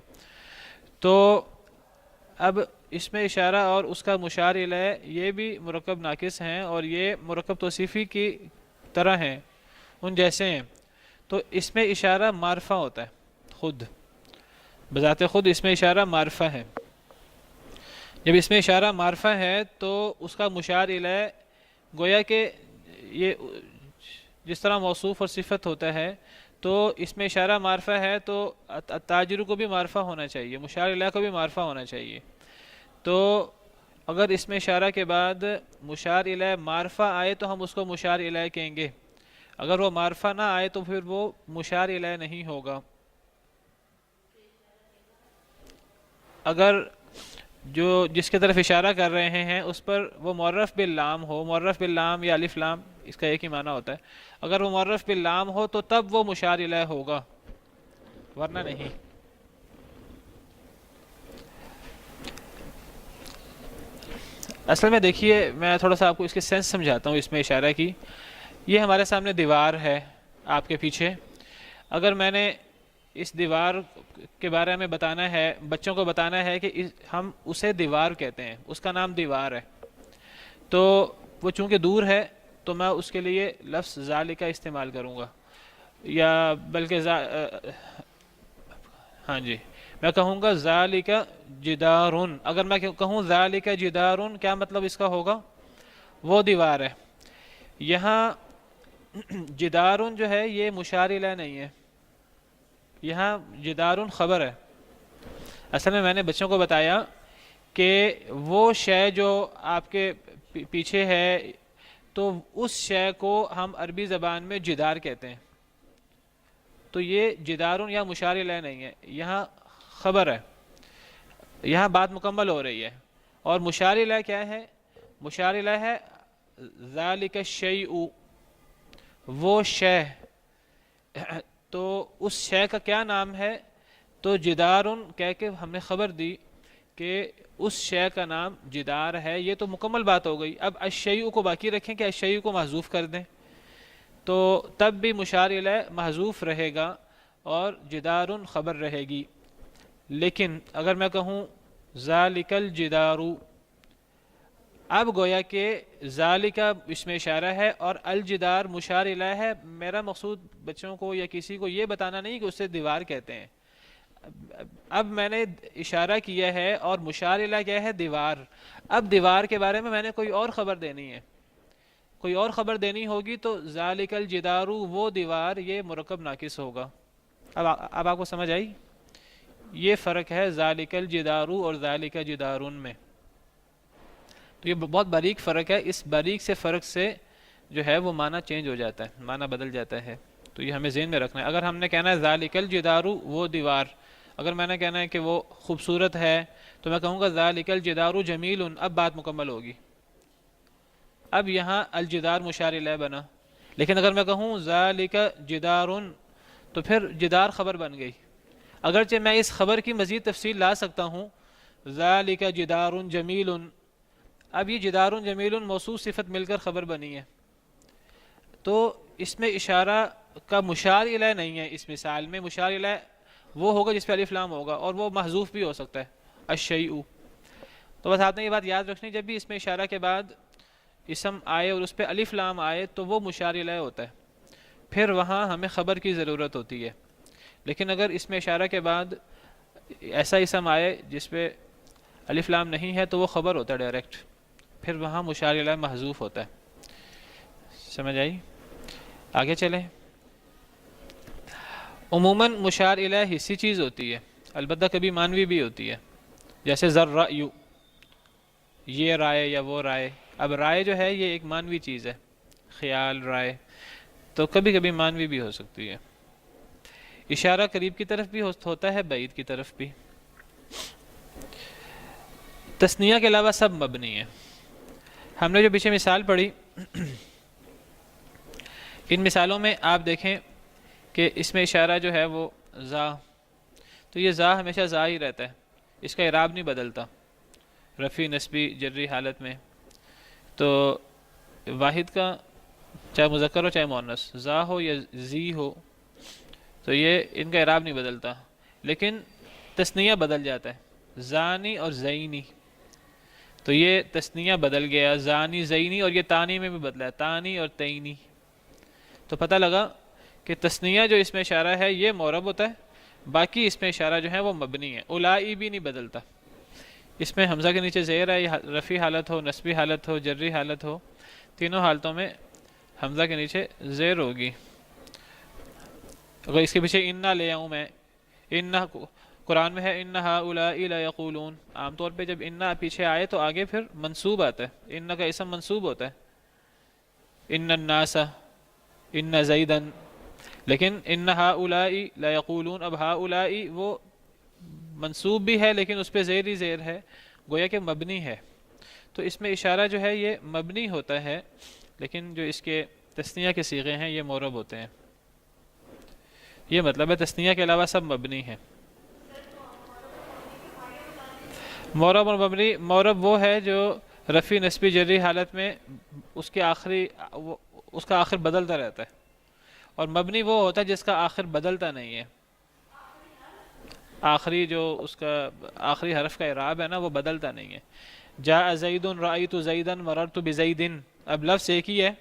تو اب اس میں اشارہ اور اس کا مشار الیہ یہ بھی مرکب ناقص ہیں، اور یہ مرکب توصیفی کی طرح ہیں، ان جیسے ہیں. تو اس میں اشارہ معرفہ ہوتا ہے، خود بذات خود اس میں اشارہ معرفہ ہے. جب اس میں اشارہ معرفہ ہے تو اس کا مشار الیہ گویا کہ یہ جس طرح موصوف اور صفت ہوتا ہے، تو اس میں اشارہ معرفہ ہے تو تاجر کو بھی معرفہ ہونا چاہیے، مشار الیہ کو بھی معرفہ ہونا چاہیے. تو اگر اس میں اشارہ کے بعد مشار الیہ معرفہ آئے تو ہم اس کو مشار الیہ کہیں گے. اگر وہ معرفہ نہ آئے تو پھر وہ مشار الیہ نہیں ہوگا. اگر جو جس کی طرف اشارہ کر رہے ہیں اس پر وہ معرف باللام ہو، معرف باللام یا الف لام اس کا ایک ہی معنی ہوتا ہے. اگر وہ معرف باللام ہو تو تب وہ مشار الیہ ہوگا، ورنہ نہیں. اصل میں دیکھیے، میں تھوڑا سا آپ کو اس کے سینس سمجھاتا ہوں اس میں اشارہ کی. یہ ہمارے سامنے دیوار ہے آپ کے پیچھے. اگر میں نے اس دیوار کے بارے میں بتانا ہے، بچوں کو بتانا ہے کہ ہم اسے دیوار کہتے ہیں، اس کا نام دیوار ہے، تو وہ چونکہ دور ہے تو میں اس کے لیے لفظ ذالک استعمال کروں گا، یا بلکہ ہاں جی میں کہوں گا ذالک جدارن. اگر میں کہوں ذالک جدارن، کیا مطلب اس کا ہوگا؟ وہ دیوار ہے. یہاں جدارن جو ہے یہ مشار الیہ نہیں ہے، یہاں جدارن خبر ہے۔ اصل میں نے بچوں کو بتایا کہ وہ شے جو آپ کے پیچھے ہے تو اس شے کو ہم عربی زبان میں جدار کہتے ہیں، تو یہ جدارن یا مشار الیہ نہیں ہے، یہاں خبر ہے، یہاں بات مکمل ہو رہی ہے۔ اور مشار الیہ کیا ہے؟ مشار الیہ ہے ذالک الشیء، وہ شے، تو اس شے کا کیا نام ہے؟ تو جدارن کہہ کے ہم نے خبر دی کہ اس شے کا نام جدار ہے، یہ تو مکمل بات ہو گئی۔ اب الشیء کو باقی رکھیں کہ الشیء کو محذوف کر دیں، تو تب بھی مشار الیہ محذوف رہے گا اور جدارن خبر رہے گی۔ لیکن اگر میں کہوں ذالک الجدار، اب گویا کہ ذالک اس میں اشارہ ہے اور الجدار مشار الیہ ہے۔ میرا مقصود بچوں کو یا کسی کو یہ بتانا نہیں کہ اسے دیوار کہتے ہیں، اب میں نے اشارہ کیا ہے اور مشار الیہ کیا ہے؟ دیوار۔ اب دیوار کے بارے میں نے کوئی اور خبر دینی ہے، کوئی اور خبر دینی ہوگی تو ذالک الجدار، وہ دیوار، یہ مرکب ناقص ہوگا۔ اب آپ کو سمجھ آئی؟ یہ فرق ہے ذالک الجدار اور ذالک جدارن میں، تو یہ بہت باریک فرق ہے۔ اس باریک سے فرق سے جو ہے وہ معنی چینج ہو جاتا ہے، معنی بدل جاتا ہے، تو یہ ہمیں ذہن میں رکھنا ہے۔ اگر ہم نے کہنا ہے ذالک الجدار، وہ دیوار، اگر میں نے کہنا ہے کہ وہ خوبصورت ہے تو میں کہوں گا ذالک الجدار جمیل، اب بات مکمل ہوگی، اب یہاں الجدار مشار الیہ بنا۔ لیکن اگر میں کہوں ذالک جدار تو پھر جدار خبر بن گئی، اگرچہ میں اس خبر کی مزید تفصیل لا سکتا ہوں، ذالک جدار جمیل، اب یہ جدار جمیل موصوف صفت مل کر خبر بنی ہے، تو اس میں اشارہ کا مشار الیہ نہیں ہے۔ اس مثال میں مشار الیہ وہ ہوگا جس پہ الف لام ہوگا، اور وہ محذوف بھی ہو سکتا ہے، الشیء۔ تو بس آپ نے یہ بات یاد رکھنی، جب بھی اس میں اشارہ کے بعد اسم آئے اور اس پہ الف لام آئے تو وہ مشار الیہ ہوتا ہے، پھر وہاں ہمیں خبر کی ضرورت ہوتی ہے۔ لیکن اگر اس میں اشارہ کے بعد ایسا اسم آئے جس پہ الف لام نہیں ہے تو وہ خبر ہوتا ہے ڈائریکٹ، پھر وہاں مشار الیہ محذوف ہوتا ہے۔ سمجھ آئی؟ آگے چلیں۔ عموماً مشار الیہ حصی چیز ہوتی ہے، البتہ کبھی معنوی بھی ہوتی ہے، جیسے ذرّی، یہ رائے یا وہ رائے۔ اب رائے جو ہے یہ ایک معنوی چیز ہے، خیال، رائے، تو کبھی کبھی معنوی بھی ہو سکتی ہے۔ اشارہ قریب کی طرف بھی ہوتا ہے، بعید کی طرف بھی۔ تثنیہ کے علاوہ سب مبنی ہے۔ ہم نے جو پیچھے مثال پڑھی، ان مثالوں میں آپ دیکھیں کہ اس میں اشارہ جو ہے وہ زا، تو یہ زا ہمیشہ زا ہی رہتا ہے، اس کا اعراب نہیں بدلتا، رفع، نسبی، جری حالت میں۔ تو واحد کا چاہے مذکر ہو چاہے مؤنث، زا ہو یا زی ہو، تو یہ ان کا اعراب نہیں بدلتا، لیکن تثنیہ بدل جاتا ہے، زانی اور زینی، تو یہ تثنیہ بدل گیا، زانی، زینی، اور یہ تانی میں بھی بدلا ہے، تانی اور تینی۔ تو پتہ لگا کہ تثنیہ جو اس میں اشارہ ہے یہ معرب ہوتا ہے، باقی اس میں اشارہ جو ہے وہ مبنی ہے، اولائی بھی نہیں بدلتا۔ اس میں حمزہ کے نیچے زیر ہے، رفعی حالت ہو، نسبی حالت ہو، جری حالت ہو، تینوں حالتوں میں حمزہ کے نیچے زیر ہوگی۔ اگر اس کے پیچھے انّا لے آؤں میں، انّا قرآن میں ہے انّ ہؤلاء لیقولون، عام طور پہ جب انّا پیچھے آئے تو آگے پھر منصوب آتا ہے، انّا کا اسم منصوب ہوتا ہے، ان الناس، ان زیدن، لیکن ان ہؤلاء لیقولون، اب ہؤلاء وہ منصوب بھی ہے لیکن اس پہ زیر ہی زیر ہے، گویا کہ مبنی ہے، تو اس میں اشارہ جو ہے یہ مبنی ہوتا ہے، لیکن جو اس کے تثنیہ کے صیغے ہیں یہ معرب ہوتے ہیں۔ یہ مطلب ہے تثنیہ کے علاوہ سب مبنی ہیں۔ معرب اور مبنی، معرب وہ ہے جو رفع، نسبی، جری حالت میں اس کا آخر بدلتا رہتا ہے، اور مبنی وہ ہوتا ہے جس کا آخر بدلتا نہیں ہے، آخری جو اس کا آخری حرف کا اعراب ہے نا وہ بدلتا نہیں ہے۔ جاء زید، رأیت زیدا، مررت بزید، اب لفظ ایک ہی ہے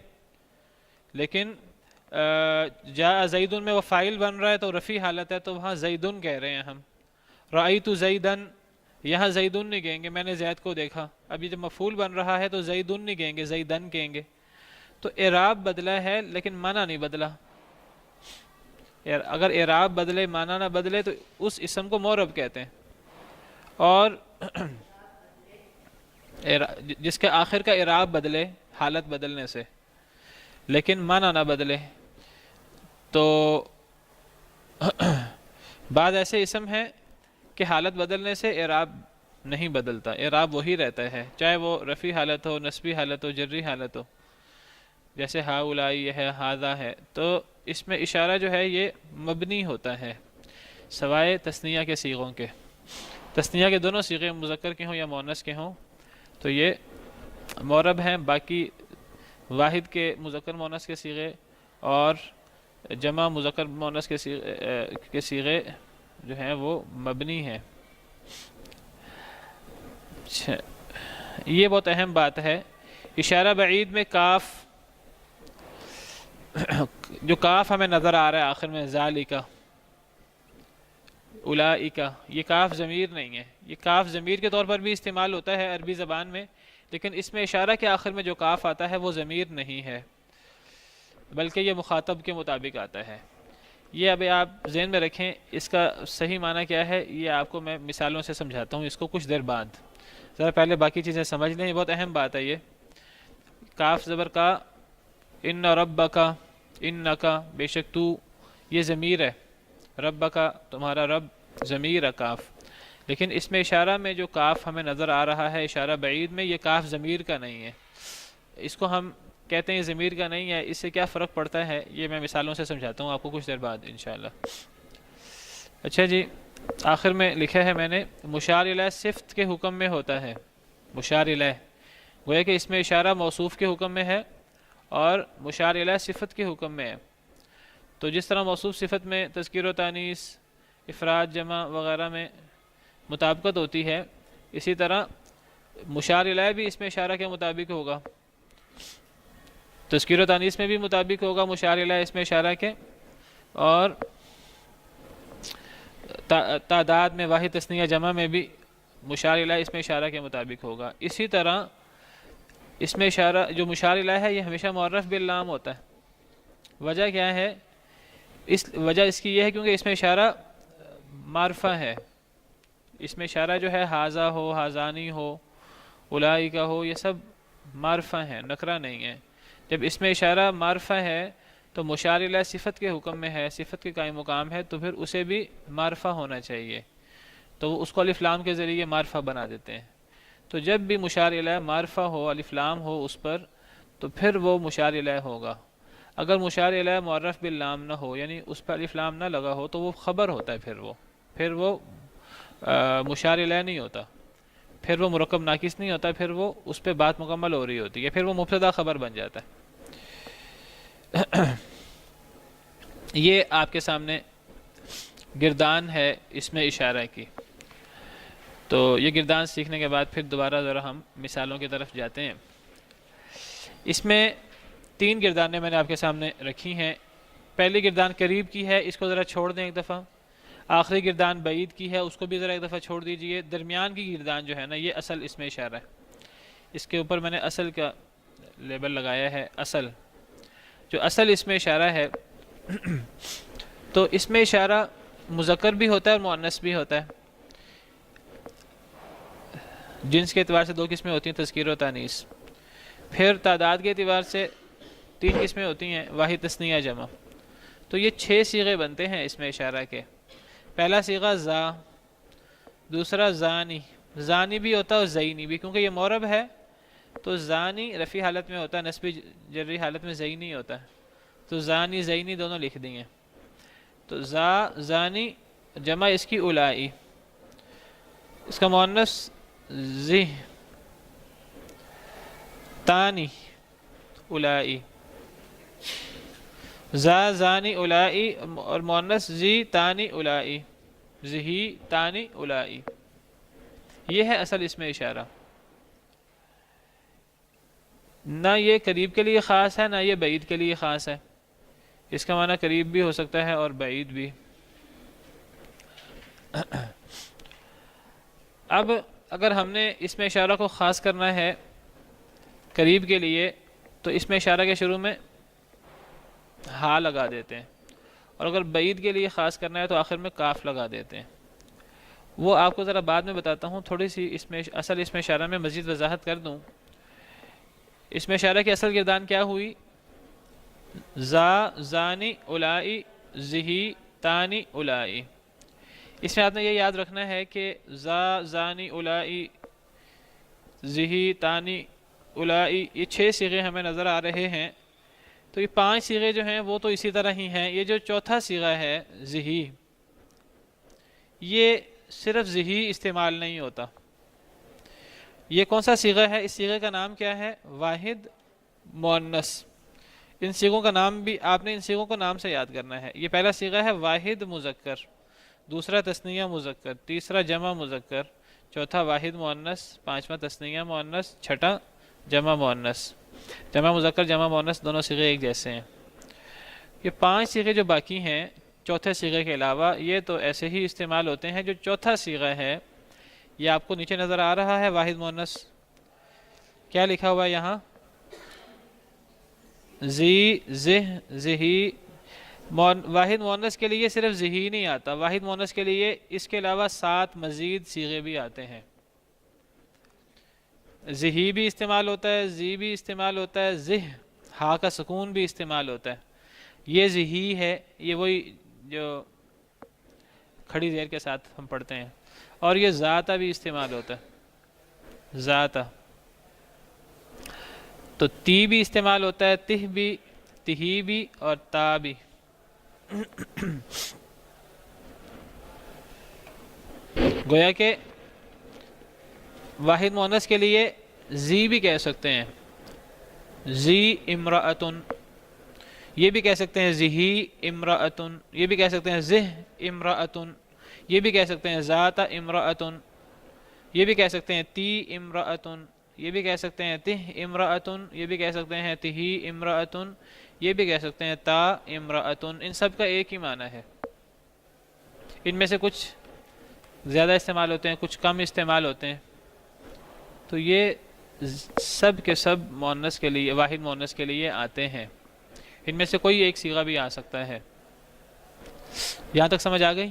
لیکن جاء زید میں وہ فاعل بن رہا ہے تو رفع حالت ہے، تو وہاں زیدن کہہ رہے ہیں ہم، رأیت زیدن، یہاں زیدن نہیں کہیں گے، میں نے زید کو دیکھا۔ اب یہ جب مفعول بن رہا ہے تو زیدن نہیں کہیں گے، زیدن کہیں گے۔ تو تو اعراب بدلا ہے لیکن معنی نہیں بدلا. اگر اعراب بدلے معنی نہ بدلے تو اس اسم کو معرب کہتے ہیں. اور جس کے آخر کا اعراب بدلے حالت بدلنے سے لیکن معنی نہ بدلے، تو بعض ایسے اسم ہیں کہ حالت بدلنے سے اعراب نہیں بدلتا، اعراب وہی رہتا ہے، چاہے وہ رفعی حالت ہو، نصبی حالت ہو، جری حالت ہو. جیسے ہا اولائی ہے، ہاذا ہے، تو اس میں اشارہ جو ہے یہ مبنی ہوتا ہے سوائے تثنیہ کے صیغوں کے. تثنیہ کے دونوں صیغے مذکر کے ہوں یا مؤنث کے ہوں تو یہ معرب ہیں. باقی واحد کے مذکر مؤنث کے صیغے اور جمع مذکر مؤنث کے صیغے جو ہیں وہ مبنی ہیں. یہ بہت اہم بات ہے. اشارہ بعید میں کاف، جو کاف ہمیں نظر آ رہا ہے آخر میں، ذالکا اولئکا، یہ کاف ضمیر نہیں ہے. یہ کاف ضمیر کے طور پر بھی استعمال ہوتا ہے عربی زبان میں، لیکن اس میں اشارہ کے آخر میں جو کاف آتا ہے وہ ضمیر نہیں ہے بلکہ یہ مخاطب کے مطابق آتا ہے. یہ ابھی آپ ذہن میں رکھیں، اس کا صحیح معنی کیا ہے یہ آپ کو میں مثالوں سے سمجھاتا ہوں اس کو کچھ دیر بعد. ذرا پہلے باقی چیزیں سمجھ لیں، یہ بہت اہم بات ہے. یہ کاف زبر کا، ان ربکا، انکا، بے شک تو، یہ ضمیر ہے. ربکا تمہارا رب ضمیر ہے کاف، لیکن اس میں اشارہ میں جو کاف ہمیں نظر آ رہا ہے اشارہ بعید میں، یہ کاف ضمیر کا نہیں ہے. اس کو ہم کہتے ہیں ضمیر کا نہیں ہے. اس سے کیا فرق پڑتا ہے یہ میں مثالوں سے سمجھاتا ہوں آپ کو کچھ دیر بعد انشاءاللہ. اچھا جی، آخر میں لکھا ہے میں نے مشار الیہ صفت کے حکم میں ہوتا ہے. مشار الیہ گویا کہ اس میں اشارہ موصوف کے حکم میں ہے اور مشار الیہ صفت کے حکم میں ہے. تو جس طرح موصوف صفت میں تذکیر و تانیث، افراد، جمع وغیرہ میں مطابقت ہوتی ہے، اسی طرح مشار الیہ بھی اس میں اشارہ کے مطابق ہوگا. تذکیر و تانیث میں بھی مطابق ہوگا مشار الیہ اس میں اشارہ کے، اور تعداد میں واحد تثنیہ جمع میں بھی مشار الیہ اس میں اشارہ کے مطابق ہوگا. اسی طرح اس میں اشارہ جو مشار الیہ ہے یہ ہمیشہ معرف باللام ہوتا ہے. وجہ کیا ہے؟ وجہ اس کی یہ ہے کیونکہ اس میں اشارہ معرفہ ہے. اس میں اشارہ جو ہے ہاذا ہو، ہاذانی ہو، اولئک ہو، یہ سب معرفہ ہیں، نکرہ نہیں ہے. جب اس میں اشارہ معرفہ ہے تو مشار الیہ صفت کے حکم میں ہے، صفت کے قائم مقام ہے، تو پھر اسے بھی معرفہ ہونا چاہیے. تو وہ اس کو الف لام کے ذریعے معرفہ بنا دیتے ہیں. تو جب بھی مشار الیہ معرفہ ہو، الف لام ہو اس پر، تو پھر وہ مشار الیہ ہوگا. اگر مشار الیہ معرف باللام نہ ہو، یعنی اس پر الف لام نہ لگا ہو، تو وہ خبر ہوتا ہے. پھر وہ مشار الیہ نہیں ہوتا، پھر وہ مرکب ناقص نہیں ہوتا، پھر وہ اس پہ بات مکمل ہو رہی ہوتی ہے، پھر وہ مبتدا خبر بن جاتا ہے. یہ آپ کے سامنے گردان ہے اس میں اشارہ کی. تو یہ گردان سیکھنے کے بعد پھر دوبارہ ذرا ہم مثالوں کی طرف جاتے ہیں. اس میں 3 گردانیں میں نے آپ کے سامنے رکھی ہیں. پہلی گردان قریب کی ہے، اس کو ذرا چھوڑ دیں ایک دفعہ. آخری گردان بعید کی ہے، اس کو بھی ذرا ایک دفعہ چھوڑ دیجئے. درمیان کی گردان جو ہے نا، یہ اصل اس میں اشارہ ہے. اس کے اوپر میں نے اصل کا لیبل لگایا ہے. اصل جو اصل اس میں اشارہ ہے تو اس میں اشارہ مذکر بھی ہوتا ہے اور مؤنث بھی ہوتا ہے. جنس کے اعتبار سے 2 قسمیں ہوتی ہیں، تذکیر و تانیث. پھر تعداد کے اعتبار سے 3 قسمیں ہوتی ہیں، واحد تثنیہ جمع. تو یہ 6 صیغے بنتے ہیں اس میں اشارہ کے. پہلا صیغہ ذا، دوسرا زانی. زانی بھی ہوتا ہے اور زینی بھی، کیونکہ یہ معرب ہے تو زانی رفعی حالت میں ہوتا ہے، نصبی جری حالت میں زینی ہوتا ہے. تو زانی زینی دونوں لکھ دیے. تو ذا، زانی، جمع اس کی اولائی. اس کا مؤنث زی، تانی، اولائی. ذا، زانی، اولائی، اور مؤنث زی، تانی، اولائی. زہی، تانی، اولائی. یہ ہے اصل اس میں اشارہ. نہ یہ قریب کے لیے خاص ہے، نہ یہ بعید کے لیے خاص ہے. اس کا معنی قریب بھی ہو سکتا ہے اور بعید بھی. اب اگر ہم نے اس میں اشارہ کو خاص کرنا ہے قریب کے لیے تو اس میں اشارہ کے شروع میں ہا لگا دیتے ہیں، اور اگر بعید کے لیے خاص کرنا ہے تو آخر میں کاف لگا دیتے ہیں. وہ آپ کو ذرا بعد میں بتاتا ہوں، تھوڑی سی اس میں اصل اس میں اشارہ میں مزید وضاحت کر دوں. اس میں اشارہ کی اصل گردان کیا ہوئی؟ زا زانی الائی زہی تانی الائی. اس میں آپ نے یہ یاد رکھنا ہے کہ زا زانی الائی زہی تانی الائی یہ 6 صیغے ہمیں نظر آ رہے ہیں. تو یہ 5 صیغے جو ہیں وہ تو اسی طرح ہی ہیں. یہ جو چوتھا صیغہ ہے زہی، یہ صرف زہی استعمال نہیں ہوتا. یہ کون سا صیغہ ہے؟ اس صیغے کا نام کیا ہے؟ واحد مؤنث. ان صیغوں کا نام بھی آپ نے ان صیغوں کو نام سے یاد کرنا ہے. یہ پہلا صیغہ ہے واحد مذکر، دوسرا تثنیہ مذکر، تیسرا جمع مذکر، چوتھا واحد مؤنث، پانچواں تثنیہ مؤنث، چھٹا جمع مؤنث. جمع مذکر جمع مؤنث دونوں صیغے ایک جیسے ہیں. یہ 5 صیغے جو باقی ہیں چوتھے صیغے کے علاوہ، یہ تو ایسے ہی استعمال ہوتے ہیں. جو چوتھا صیغہ ہے یہ آپ کو نیچے نظر آ رہا ہے واحد مؤنث. کیا لکھا ہوا ہے یہاں؟ زی زہ زہی. واحد مؤنث کے لیے صرف زہی نہیں آتا، واحد مؤنث کے لیے اس کے علاوہ 7 مزید صیغے بھی آتے ہیں. زہی بھی استعمال ہوتا ہے، زی بھی استعمال ہوتا ہے، زہ ہا کا سکون بھی استعمال ہوتا ہے. یہ زہی ہے، یہ وہی جو کھڑی زیر کے ساتھ ہم پڑھتے ہیں. اور یہ ذاتہ بھی استعمال ہوتا ہے، ذاتہ. تو تی بھی استعمال ہوتا ہے، تہ بھی، تہی بھی، اور تا بھی. گویا کہ واحد مؤنث کے لیے زی بھی کہہ سکتے ہیں، زی امرأتن. یہ بھی کہہ سکتے ہیں زہی امرأتن. یہ بھی کہہ سکتے ہیں زہ امرأتن. یہ بھی کہہ سکتے ہیں ذات امرأتن. یہ بھی کہہ سکتے ہیں تی امرأتن. یہ بھی کہہ سکتے ہیں تہ امرأتن. یہ بھی کہہ سکتے ہیں تہی امرأتن. یہ بھی کہہ سکتے ہیں تا امرأتن. ان سب کا ایک ہی معنی ہے. ان میں سے کچھ زیادہ استعمال ہوتے ہیں، کچھ کم استعمال ہوتے ہیں. تو یہ سب کے سب مؤنث کے لیے، واحد مؤنث کے لیے آتے ہیں. ان میں سے کوئی ایک صیغہ بھی آ سکتا ہے. یہاں تک سمجھ آ گئی؟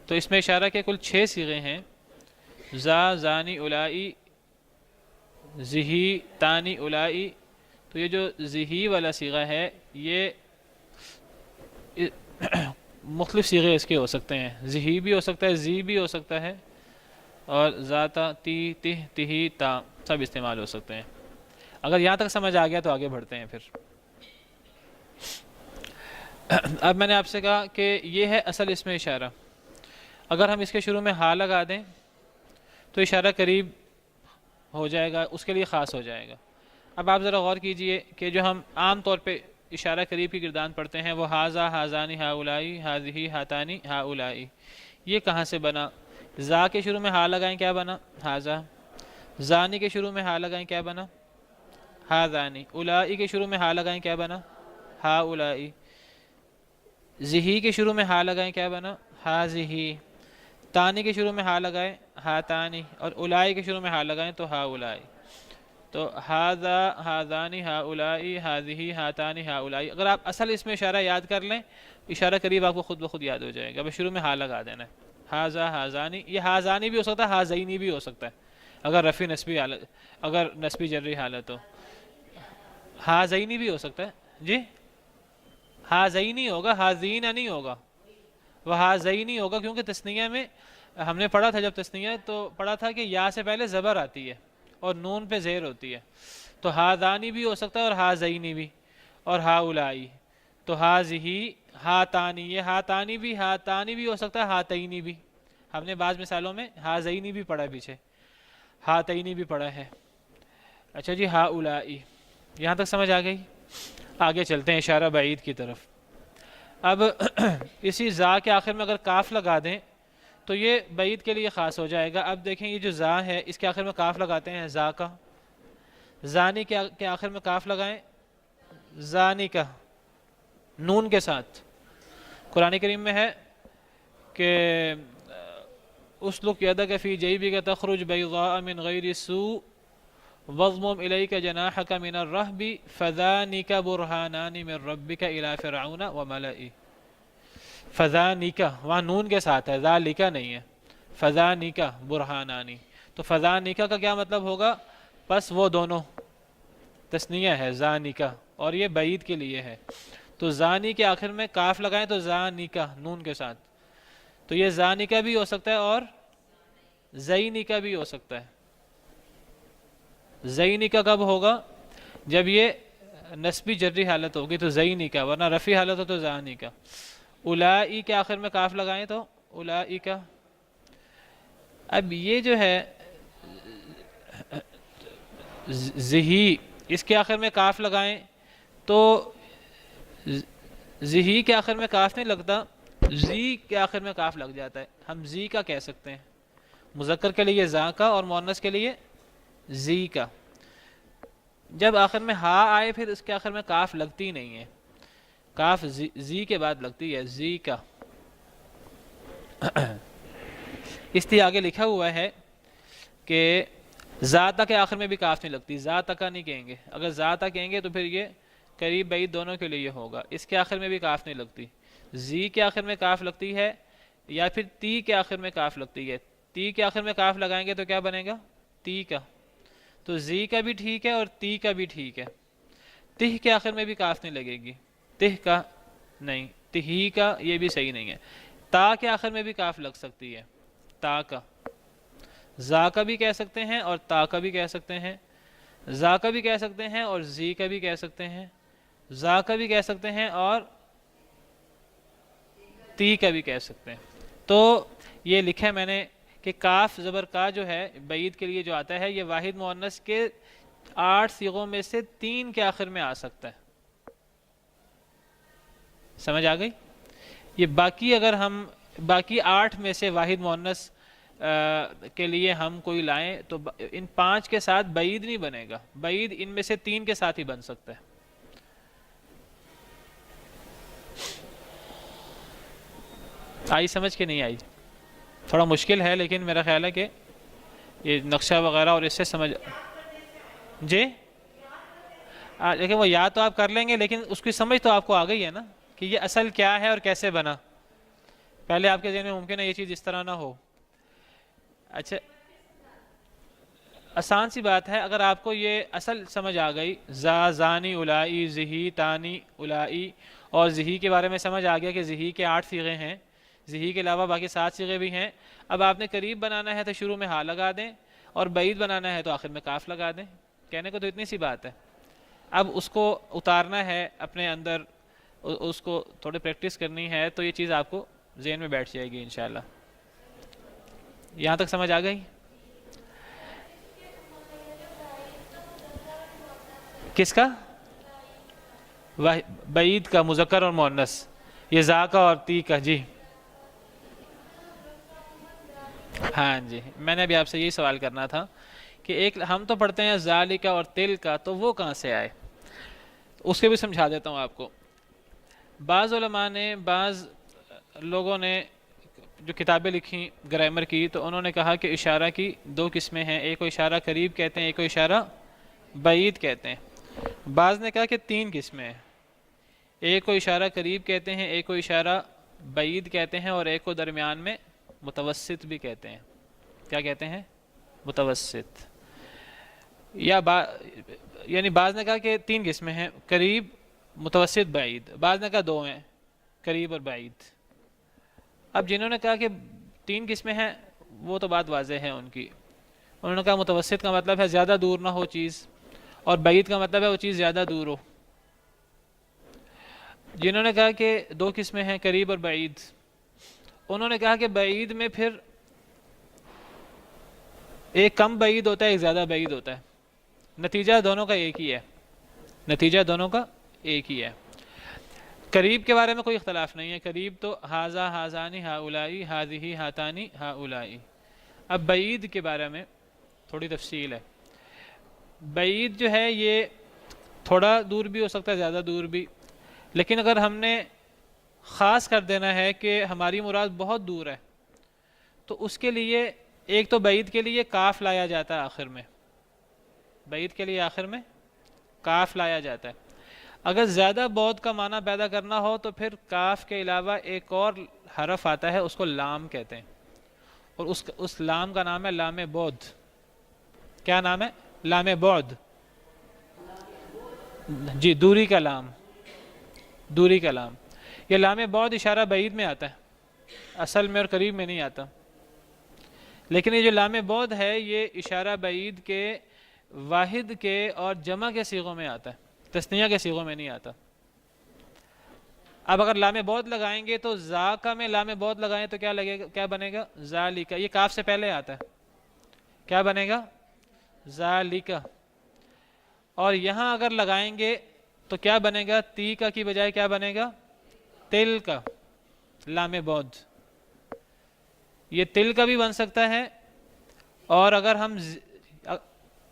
تو اس میں اشارہ کے کل 6 صیغے ہیں: زا زانی الائی زہی تانی الائی. تو یہ جو زہی والا صیغہ ہے یہ مختلف صیغے اس کے ہو سکتے ہیں. زہی بھی ہو سکتا ہے، زی بھی ہو سکتا ہے، اور ذاتہ، تی، تہ، تہی، تا سب استعمال ہو سکتے ہیں. اگر یہاں تک سمجھ آ گیا تو آگے بڑھتے ہیں پھر. اب میں نے آپ سے کہا کہ یہ ہے اصل اسم اشارہ. اگر ہم اس کے شروع میں ہا لگا دیں تو اشارہ قریب ہو جائے گا، اس کے لیے خاص ہو جائے گا. اب آپ ذرا غور کیجئے کہ جو ہم عام طور پہ اشارہ قریب کی گردان پڑھتے ہیں وہ ہاذا، ہاذانی، ہاؤلائی، ہاذہی، ہاتانی، ہاؤلائی، یہ کہاں سے بنا؟ زا کے شروع میں ہا لگائیں کیا بنا؟ ہاذا. زانی کے شروع میں ہا لگائیں کیا بنا؟ ہاذانی. الائی کے شروع میں ہا لگائیں کیا بنا؟ ہاؤلائی. زہی کے شروع میں ہا لگائیں کیا بنا؟ ہاذہی. تانی کے شروع میں ہا لگائیں ہاتانی، اور الائی کے شروع میں ہا لگائیں تو ہاؤلائی. تو ہاذا، ہاذانی، ہاؤلائی، ہاذہی، ہاتانی، ہاؤلائی. اگر آپ اصل اس میں اشارہ یاد کر لیں، اشارہ قریب آپ کو خود بخود یاد ہو جائے گا. بس شروع میں ہا لگا دینا ہے. ہاذا، ہاذانی. یہ ہاذانی بھی ہو سکتا ہے، ہاذینی بھی ہو سکتا ہے اگر رفع نسبی حالت، اگر نسبی جری حالت ہو. ہاذینی بھی ہو سکتا ہے. جی ہاذینی ہوگا، ہاذین نہیں ہوگا. وہ ہاذینی ہوگا کیونکہ تثنیہ میں ہم نے پڑھا تھا، جب تثنیہ تو پڑھا تھا کہ یا سے پہلے زبر آتی ہے اور نون پہ زیر ہوتی ہے. تو ہاذانی بھی ہو سکتا ہے اور ہاذینی بھی، اور ہاؤلائی. تو ہاذہی، ہاتانی. یہ ہاتانی بھی ہو سکتا ہے، ہاتینی بھی. ہم نے بعض مثالوں میں ہاذینی بھی پڑھا، پیچھے ہاتینی بھی پڑھا ہے. اچھا جی، ہاؤلائی. یہاں تک سمجھ آ گئی؟ آگے چلتے ہیں اشارہ بعید کی طرف. اب اسی زا کے آخر میں اگر کاف لگا دیں تو یہ بعید کے لیے خاص ہو جائے گا. اب دیکھیں یہ جو زا ہے اس کے آخر میں کاف لگاتے ہیں زا کا. زانی کے آخر میں کاف لگائیں زانی کا، نون کے ساتھ. قرآن کریم میں ہے کہ اسلک یدک فی جیبک تخرج بیضاء من غیر سوء وَاضْمُمْ إِلَيْكَ جَنَاحَكَ مِنَ الرَّهْبِ فَذَانِكَ بُرْهَانَانِ مِنْ رَبِّكَ إِلَى فِرْعَوْنَ وَمَلَئِهِ. فَذَانِكَ وہاں نون کے ساتھ ہے، ذَالِکَ نہیں ہے، فَذَانِکَ بُرْهَانَانِ. تو فَذَانِکَ کا کیا مطلب ہوگا؟ پس وہ دونوں، تثنیہ ہے ذَانِکَ، اور یہ بعید کے لیے ہے. تو زانی کے آخر میں کاف لگائیں تو ذَانِکَ نون کے ساتھ. تو یہ ذَانِکَ بھی ہو سکتا ہے اور زَینِکَ بھی ہو سکتا ہے. زَینِکَ کب ہوگا؟ جب یہ نسبی جری حالت ہوگی تو زَینِکَ، ورنہ رفعی حالت ہو تو ذَانِکَ. اولائی کے آخر میں کاف لگائیں تو اولائک. اب یہ جو ہے زہی، اس کے آخر میں کاف لگائیں تو زہی کے آخر میں کاف نہیں لگتا، زی کے آخر میں کاف لگ جاتا ہے. ہم زی کا کہہ سکتے ہیں، مذکر کے لیے زا کا اور مؤنث کے لیے زی کا. جب آخر میں ہا آئے پھر اس کے آخر میں کاف لگتی نہیں ہے، کاف زی کے بعد لگتی ہے، زی کا. اس لیے آگے لکھا ہوا ہے کہ ذاتہ کے آخر میں بھی کاف نہیں لگتی، ذاتہ کا نہیں کہیں گے. اگر ذاتہ کہیں گے تو پھر یہ قریب بعید دونوں کے لیے ہوگا. اس کے آخر میں بھی کاف نہیں لگتی. زی کے آخر میں کاف لگتی ہے یا پھر تی کے آخر میں کاف لگتی ہے. تی کے آخر میں کاف لگائیں گے تو کیا بنے گا؟ تی کا. تو زی کا بھی ٹھیک ہے اور تی کا بھی ٹھیک ہے. تہ کے آخر میں بھی کاف نہیں لگے گی، تہ کا نہیں، تہی کا یہ بھی صحیح نہیں ہے. تا کے آخر میں بھی کاف لگ سکتی ہے، تا کا. زا کا بھی کہہ سکتے ہیں اور تا کا بھی کہہ سکتے ہیں، زا کا بھی کہہ سکتے ہیں اور زی کا بھی کہہ سکتے ہیں، زا کا بھی کہہ سکتے ہیں اور تی کا بھی کہہ سکتے ہیں. تو یہ لکھا ہے میں نے کہ کاف زبر کا جو ہے بعید کے لیے جو آتا ہے یہ واحد مؤنث کے 8 صیغوں میں سے 3 کے آخر میں آ سکتا ہے. سمجھ آ گئی؟ یہ باقی اگر ہم باقی 8 میں سے واحد مؤنث کے لیے ہم کوئی لائیں تو ان 5 کے ساتھ بعید نہیں بنے گا، بعید ان میں سے 3 کے ساتھ ہی بن سکتا ہے. آئی سمجھ کے نہیں آئی؟ تھوڑا مشکل ہے لیکن میرا خیال ہے کہ یہ نقشہ وغیرہ اور اس سے سمجھ جی لیکن وہ یاد تو آپ کر لیں گے لیکن اس کی سمجھ تو آپ کو آ گئی ہے نا کہ یہ اصل کیا ہے اور کیسے بنا. پہلے آپ کے ذہن میں ممکن ہے یہ چیز اس طرح نہ ہو. اچھا آسان سی بات ہے، اگر آپ کو یہ اصل سمجھ آ گئی، زا زانی الائی، زہی تانی الائی، اور زہی کے بارے میں سمجھ آ گیا کہ زہی کے 8 صیغے ہیں، زہی کے علاوہ باقی 7 صیغے بھی ہیں. اب آپ نے قریب بنانا ہے تو شروع میں ہا لگا دیں اور بعید بنانا ہے تو آخر میں کاف لگا دیں. کہنے کو تو اتنی سی بات ہے. اب اس کو اتارنا ہے اپنے اندر، اس کو تھوڑی پریکٹس کرنی ہے تو یہ چیز آپ کو ذہن میں بیٹھ جائے گی انشاءاللہ. یہاں تک سمجھ آ گئی؟ کس کا؟ بعید کا، مذکر اور مؤنث، یہ زا کا اور تی کا. جی ہاں جی، میں نے ابھی آپ سے یہی سوال کرنا تھا کہ ایک ہم تو پڑھتے ہیں ذالک اور تل کا، تو وہ کہاں سے آئے؟ اس کے بھی سمجھا دیتا ہوں آپ کو. بعض علماء نے، بعض لوگوں نے جو کتابیں لکھی گرامر کی تو انہوں نے کہا کہ اشارہ کی 2 قسمیں ہیں، ایک کو اشارہ قریب کہتے ہیں، ایک کو اشارہ بعید کہتے ہیں. بعض نے کہا کہ 3 قسمیں ہیں، ایک کو اشارہ قریب کہتے ہیں، ایک کو اشارہ بعید کہتے ہیں، اور ایک کو درمیان میں متوسط بھی کہتے ہیں. کیا کہتے ہیں؟ متوسط. یعنی بعض نے کہا کہ 3 قسمیں ہیں، قریب، متوسط، بعید. بعض نے کہا 2 ہیں، قریب اور بعید. اب جنہوں نے کہا کہ 3 قسمیں ہیں وہ تو بات واضح ہے ان کی. انہوں نے کہا متوسط کا مطلب ہے زیادہ دور نہ ہو چیز، اور بعید کا مطلب ہے وہ چیز زیادہ دور ہو. جنہوں نے کہا کہ 2 قسمیں ہیں، قریب اور بعید، انہوں نے کہا کہ بعید میں پھر ایک کم بعید ہوتا ہے، ایک زیادہ بعید ہوتا ہے، نتیجہ دونوں کا ایک ہی ہے، نتیجہ دونوں کا ایک ہی ہے. قریب کے بارے میں کوئی اختلاف نہیں ہے، قریب تو ہاذا ہاذانی ہاؤلائی، ہاذہی ہاتانی ہاؤلائی. اب بعید کے بارے میں تھوڑی تفصیل ہے. بعید جو ہے یہ تھوڑا دور بھی ہو سکتا ہے، زیادہ دور بھی، لیکن اگر ہم نے خاص کر دینا ہے کہ ہماری مراد بہت دور ہے تو اس کے لیے ایک تو بعید کے لیے کاف لایا جاتا ہے آخر میں، بعید کے لیے آخر میں کاف لایا جاتا ہے. اگر زیادہ بعد کا معنی پیدا کرنا ہو تو پھر کاف کے علاوہ ایک اور حرف آتا ہے، اس کو لام کہتے ہیں، اور اس لام کا نام ہے لام بعد. کیا نام ہے؟ لام بعد. جی، دوری کا لام. دوری کا لام. یہ لام بعد اشارہ بعید میں آتا ہے، اصل میں اور قریب میں نہیں آتا. لیکن یہ جو لام بعد ہے یہ اشارہ بعید کے واحد کے اور جمع کے صیغوں میں آتا ہے، تثنیہ کے صیغوں میں نہیں آتا. اب اگر لام بعد لگائیں گے تو ذاکا میں لام بعد لگائیں تو کیا لگے گا؟ کیا بنے گا؟ ذالکا. یہ کاف سے پہلے آتا ہے، کیا بنے گا؟ ذالکا. اور یہاں اگر لگائیں گے تو کیا بنے گا؟ تیکا کی بجائے کیا بنے گا؟ تل کا. لام بعد یہ تل کا بھی بن سکتا ہے، اور اگر ہم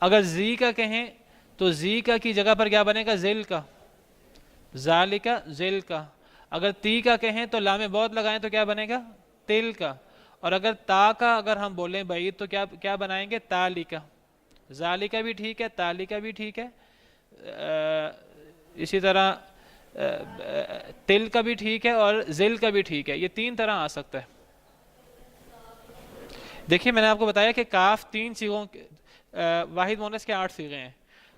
اگر زی کا کہیں تو زی کا کی جگہ پر کیا بنے گا؟ ذل کا. ذالکا ذل کا. اگر تی کا کہیں تو لام بعد لگائیں تو کیا بنے گا؟ تل کا. اور اگر تا کا اگر ہم بولیں بعید تو کیا بنائیں گے؟ تالی کا. ذالکا بھی ٹھیک ہے، تالی کا بھی ٹھیک ہے، اسی طرح تل کا بھی ٹھیک ہے اور ذل کا بھی ٹھیک ہے. یہ تین طرح آ سکتا ہے. دیکھیے میں نے آپ کو بتایا کہ کاف تین صیغوں واحد مؤنث کے 8 صیغے ہیں.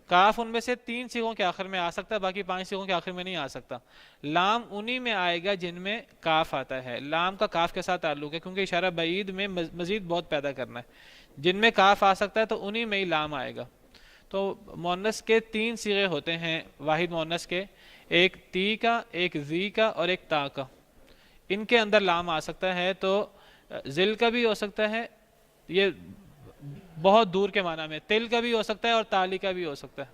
کاف ان میں سے 3 صیغوں کے آخر میں آ سکتا ہے، باقی 5 صیغوں کے آخر میں نہیں آ سکتا. لام انہی میں آئے گا جن میں کاف آتا ہے. لام کا کاف کے ساتھ تعلق ہے کیونکہ اشارہ بعید میں مزید بہت پیدا کرنا ہے. جن میں کاف آ سکتا ہے تو انہی میں ہی لام آئے گا. تو مؤنث کے 3 صیغے ہوتے ہیں واحد مؤنث کے، ایک تی کا، ایک زی کا اور ایک تا کا. ان کے اندر لام آ سکتا ہے. تو ذل کا بھی ہو سکتا ہے، یہ بہت دور کے معنی میں. تل کا بھی ہو سکتا ہے اور تالی کا بھی ہو سکتا ہے.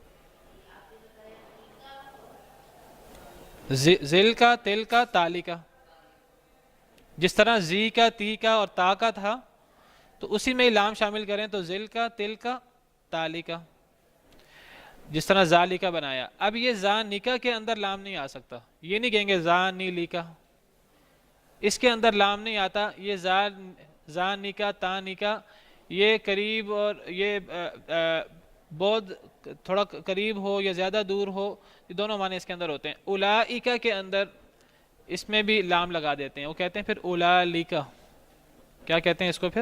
ذل کا، تل کا، تالی کا. جس طرح زی کا، تی کا اور تا کا تھا تو اسی میں ہی لام شامل کریں تو ذل کا، تل کا، تالی کا. جس طرح ذالی کا بنایا. اب یہ ذانکا کے اندر لام نہیں آ سکتا. یہ نہیں کہیں گے ذانیلیکا، اس کے اندر لام نہیں آتا. یہ ذانکا، تانکا، یہ قریب اور یہ بعد تھوڑا قریب ہو یا زیادہ دور ہو، یہ دونوں معنی اس کے اندر ہوتے ہیں. اولائکا کے اندر اس میں بھی لام لگا دیتے ہیں، وہ کہتے ہیں پھر اولالیکا. کیا کہتے ہیں اس کو پھر؟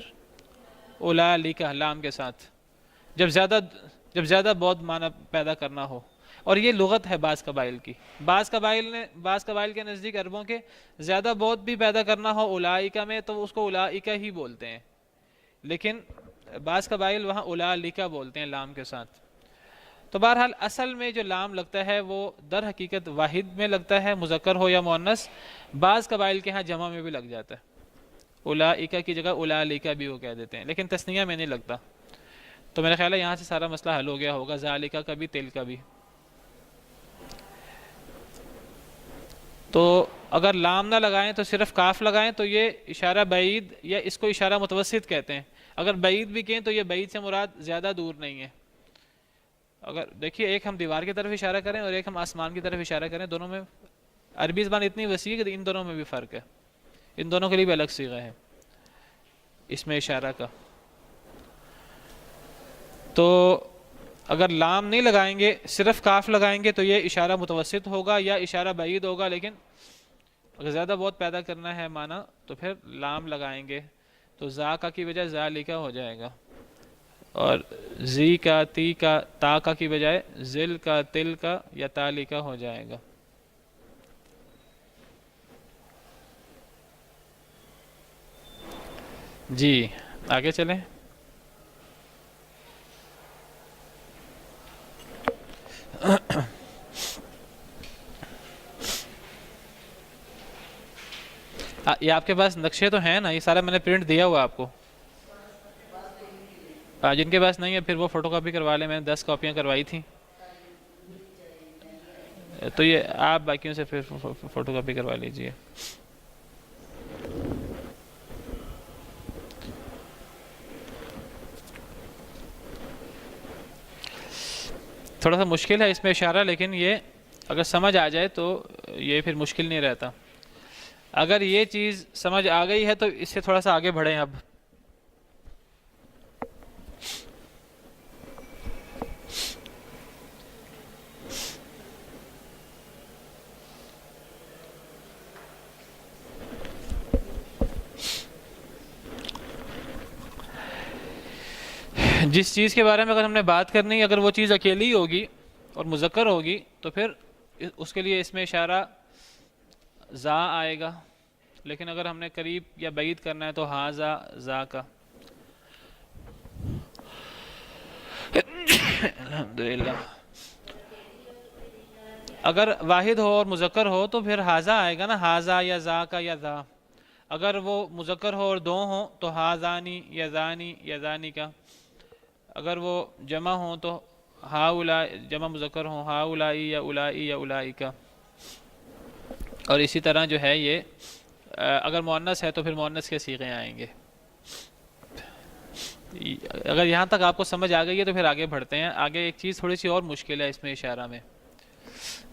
اولالیکا لام کے ساتھ، جب زیادہ بعد معنی پیدا کرنا ہو. اور یہ لغت ہے بعض قبائل کی. بعض قبائل کے نزدیک عربوں کے زیادہ بعد بھی پیدا کرنا ہو اولائکا میں تو اس کو اولائکا ہی بولتے ہیں، لیکن بعض قبائل وہاں اولالیکا بولتے ہیں لام کے ساتھ. تو بہرحال اصل میں جو لام لگتا ہے وہ در حقیقت واحد میں لگتا ہے، مذکر ہو یا مؤنث. بعض قبائل کے ہاں جمع میں بھی لگ جاتا ہے. اولائکا کی جگہ اولالیکا بھی وہ کہہ دیتے ہیں، لیکن تثنیہ میں نہیں لگتا. تو میرا خیال ہے یہاں سے سارا مسئلہ حل ہو گیا ہوگا. ذالکا کا بھی، تل کا بھی. تو اگر لام نہ لگائیں تو صرف کاف لگائیں تو یہ اشارہ بعید یا اس کو اشارہ متوسط کہتے ہیں. اگر بعید بھی کہیں تو یہ بعید سے مراد زیادہ دور نہیں ہے. اگر دیکھیے ایک ہم دیوار کی طرف اشارہ کریں اور ایک ہم آسمان کی طرف اشارہ کریں، دونوں میں عربی زبان اتنی وسیع ہے کہ ان دونوں میں بھی فرق ہے. ان دونوں کے لیے بھی الگ صیغہ ہے اس میں اشارہ کا. تو اگر لام نہیں لگائیں گے، صرف کاف لگائیں گے تو یہ اشارہ متوسط ہوگا یا اشارہ بعید ہوگا. لیکن اگر زیادہ بہت پیدا کرنا ہے معنی تو پھر لام لگائیں گے تو ذا کا کی بجائے ذالکا ہو جائے گا، اور زی کا، تی کا، تا کا کی بجائے ذل کا، تل کا یا تالی کا ہو جائے گا. جی آگے چلیں. یہ آپ کے پاس نقشے تو ہیں نا؟ یہ سارا میں نے پرنٹ دیا ہوا آپ کو. جن کے پاس نہیں ہے پھر وہ فوٹو کاپی کروا لیں. میں نے 10 کاپیاں کروائی تھیں تو یہ آپ باقیوں سے پھر فوٹو کاپی کروا لیجئے. تھوڑا سا مشکل ہے اس میں اشارہ، لیکن یہ اگر سمجھ آ جائے تو یہ پھر مشکل نہیں رہتا. اگر یہ چیز سمجھ آ گئی ہے تو اس سے تھوڑا سا آگے بڑھیں. اب جس چیز کے بارے میں اگر ہم نے بات کرنی ہے، اگر وہ چیز اکیلی ہوگی اور مذکر ہوگی تو پھر اس کے لیے اس میں اشارہ زا آئے گا، لیکن اگر ہم نے قریب یا بعید کرنا ہے تو ہاذا زا کا. الحمدللہ. اگر واحد ہو اور مذکر ہو تو پھر ہاذا آئے گا نا، ہاذا یا زا کا یا ذا. اگر وہ مذکر ہو اور دو ہوں تو ہاذانی یا زانی یا زانی کا. اگر وہ جمع ہوں تو ہاؤلا، جمع مذکر ہوں ہاؤلائی یا اولائی یا اولائی کا. اور اسی طرح جو ہے یہ اگر مؤنث ہے تو پھر مؤنث کے صیغے آئیں گے. اگر یہاں تک آپ کو سمجھ آ گئی ہے تو پھر آگے بڑھتے ہیں. آگے ایک چیز تھوڑی سی اور مشکل ہے اس میں اشارہ میں،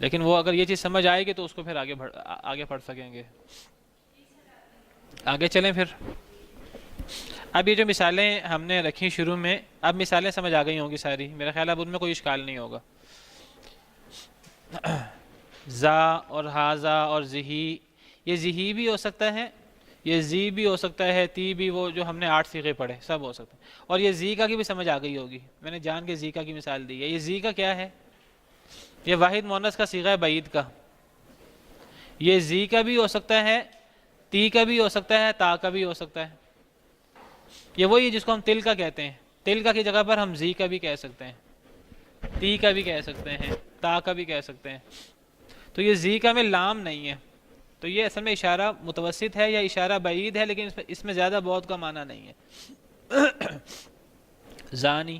لیکن وہ اگر یہ چیز سمجھ آئے گی تو اس کو پھر آگے پڑھ سکیں گے. آگے چلیں پھر. اب یہ جو مثالیں ہم نے رکھی شروع میں، اب مثالیں سمجھ آ گئی ہوں گی ساری، میرا خیال اب ان میں کوئی اشکال نہیں ہوگا. زا اور ہاذا اور زہی، یہ زہی بھی ہو سکتا ہے، یہ زی بھی ہو سکتا ہے، تی بھی، وہ جو ہم نے 8 صیغے پڑھے سب ہو سکتا ہے. اور یہ زی کا کی بھی سمجھ آ گئی ہوگی، میں نے جان کے زی کا کی مثال دی ہے. یہ زی کا کیا ہے؟ یہ واحد مؤنث کا صیغہ ہے بعید کا. یہ زی کا بھی ہو سکتا ہے، تی کا بھی ہو سکتا ہے، تا کا بھی ہو سکتا ہے. یہ وہی جس کو ہم تل کا کہتے ہیں. تل کا کی جگہ پر ہم زی کا بھی کہہ سکتے ہیں، تی کا بھی کہہ سکتے ہیں، تا کا بھی کہہ سکتے ہیں. تو یہ زی کا میں لام نہیں ہے، تو یہ اصل میں اشارہ متوسط ہے یا اشارہ بعید ہے، لیکن اس میں زیادہ بہت کا معنی نہیں ہے. زانی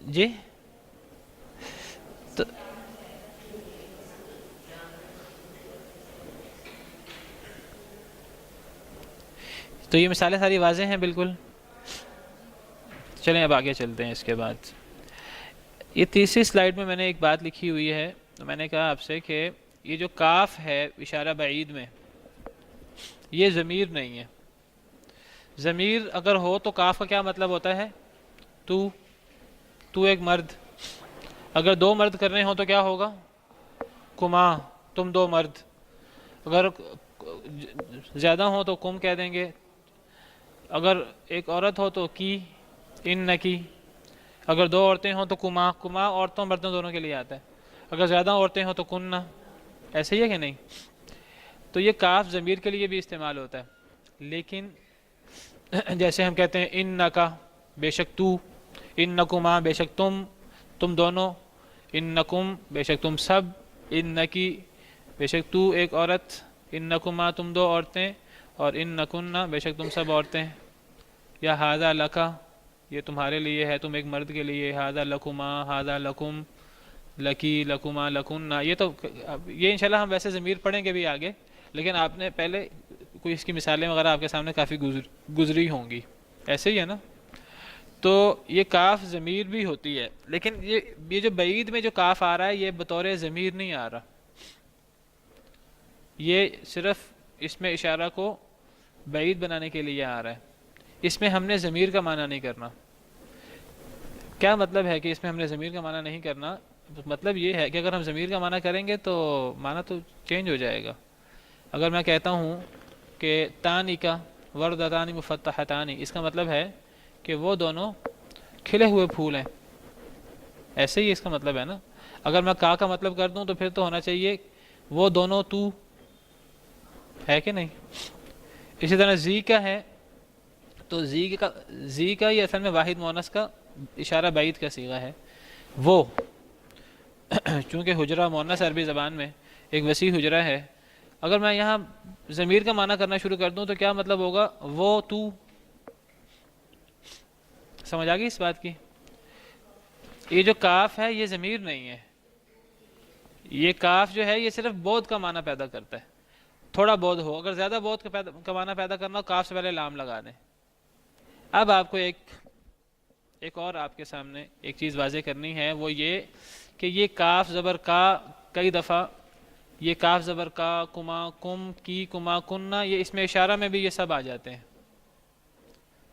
جی تو یہ مثالیں ساری واضح ہیں بالکل. چلیں اب آگے چلتے ہیں. اس کے بعد یہ تیسری سلائیڈ میں نے ایک بات لکھی ہوئی ہے، تو میں نے کہا آپ سے کہ یہ جو کاف ہے اشارہ بعید میں، یہ ضمیر نہیں ہے. ضمیر اگر ہو تو کاف کا کیا مطلب ہوتا ہے؟ تو ایک مرد. اگر 2 مرد کرنے ہوں تو کیا ہوگا؟ کما، تم 2 مرد. اگر زیادہ ہوں تو کم کہہ دیں گے. اگر ایک عورت ہو تو کی، ان نکی. اگر 2 عورتیں ہوں تو کما. کما عورتوں مردوں دونوں کے لیے آتا ہے. اگر زیادہ عورتیں ہوں تو کننا. ایسے ہی ہے کہ نہیں؟ تو یہ کاف ضمیر کے لیے بھی استعمال ہوتا ہے. لیکن جیسے ہم کہتے ہیں ان نکا، بے شک تو، ان نکما، بے شک تم دونوں، ان نکم، بے شک تم سب، ان نکی، بے شک تو ایک عورت، ان نکما، تم 2 عورتیں، اور ان نکننا، بے شک تم سب عورتیں. یا ہاذا لکا، یہ تمہارے لیے ہے، تم ایک مرد کے لیے. ہاذا لکما، ہاذا لکم، لکی، لکما، لکننا. یہ تو یہ انشاءاللہ ہم ویسے ضمیر پڑھیں گے بھی آگے، لیکن آپ نے پہلے کوئی اس کی مثالیں وغیرہ آپ کے سامنے کافی گزری ہوں گی. ایسے ہی ہے نا؟ تو یہ کاف ضمیر بھی ہوتی ہے، لیکن یہ جو بعید میں جو کاف آ رہا ہے یہ بطور ضمیر نہیں آ رہا. یہ صرف اس میں اشارہ کو بعید بنانے کے لیے آ رہا ہے. اس میں ہم نے ضمیر کا معنی نہیں کرنا. کیا مطلب ہے کہ اس میں ہم نے ضمیر کا معنی نہیں کرنا؟ مطلب یہ ہے کہ اگر ہم ضمیر کا معنی کریں گے تو معنی تو چینج ہو جائے گا. اگر میں کہتا ہوں کہ تانی کا وردتانی مفتحتانی، اس کا مطلب ہے کہ وہ دونوں کھلے ہوئے پھول ہیں. ایسے ہی اس کا مطلب ہے نا. اگر میں کا مطلب کر دوں تو پھر تو ہونا چاہیے وہ دونوں تو، ہے کہ نہیں؟ اسی طرح زی کا ہے تو زی کا یہ اصل میں واحد مؤنث کا اشارہ بعید کا صیغہ ہے. وہ چونکہ حجرہ مؤنث عربی زبان میں ایک وسیع حجرہ ہے، اگر میں یہاں ضمیر کا معنی کرنا شروع کر دوں تو کیا مطلب ہوگا؟ وہ تو. سمجھ آ گئی اس بات کی؟ یہ جو کاف ہے یہ ضمیر نہیں ہے. یہ کاف جو ہے یہ صرف بود کا معنی پیدا کرتا ہے. تھوڑا بود ہو، اگر زیادہ بود کا معنی پیدا کرنا ہو کاف سے پہلے لام لگا دیں. اب آپ کو ایک اور آپ کے سامنے ایک چیز واضح کرنی ہے، وہ یہ کہ یہ کاف زبر کا کئی دفعہ، یہ کاف زبر کا، کما، کم، کی، کما، کننا، یہ اس میں اشارہ میں بھی یہ سب آ جاتے ہیں.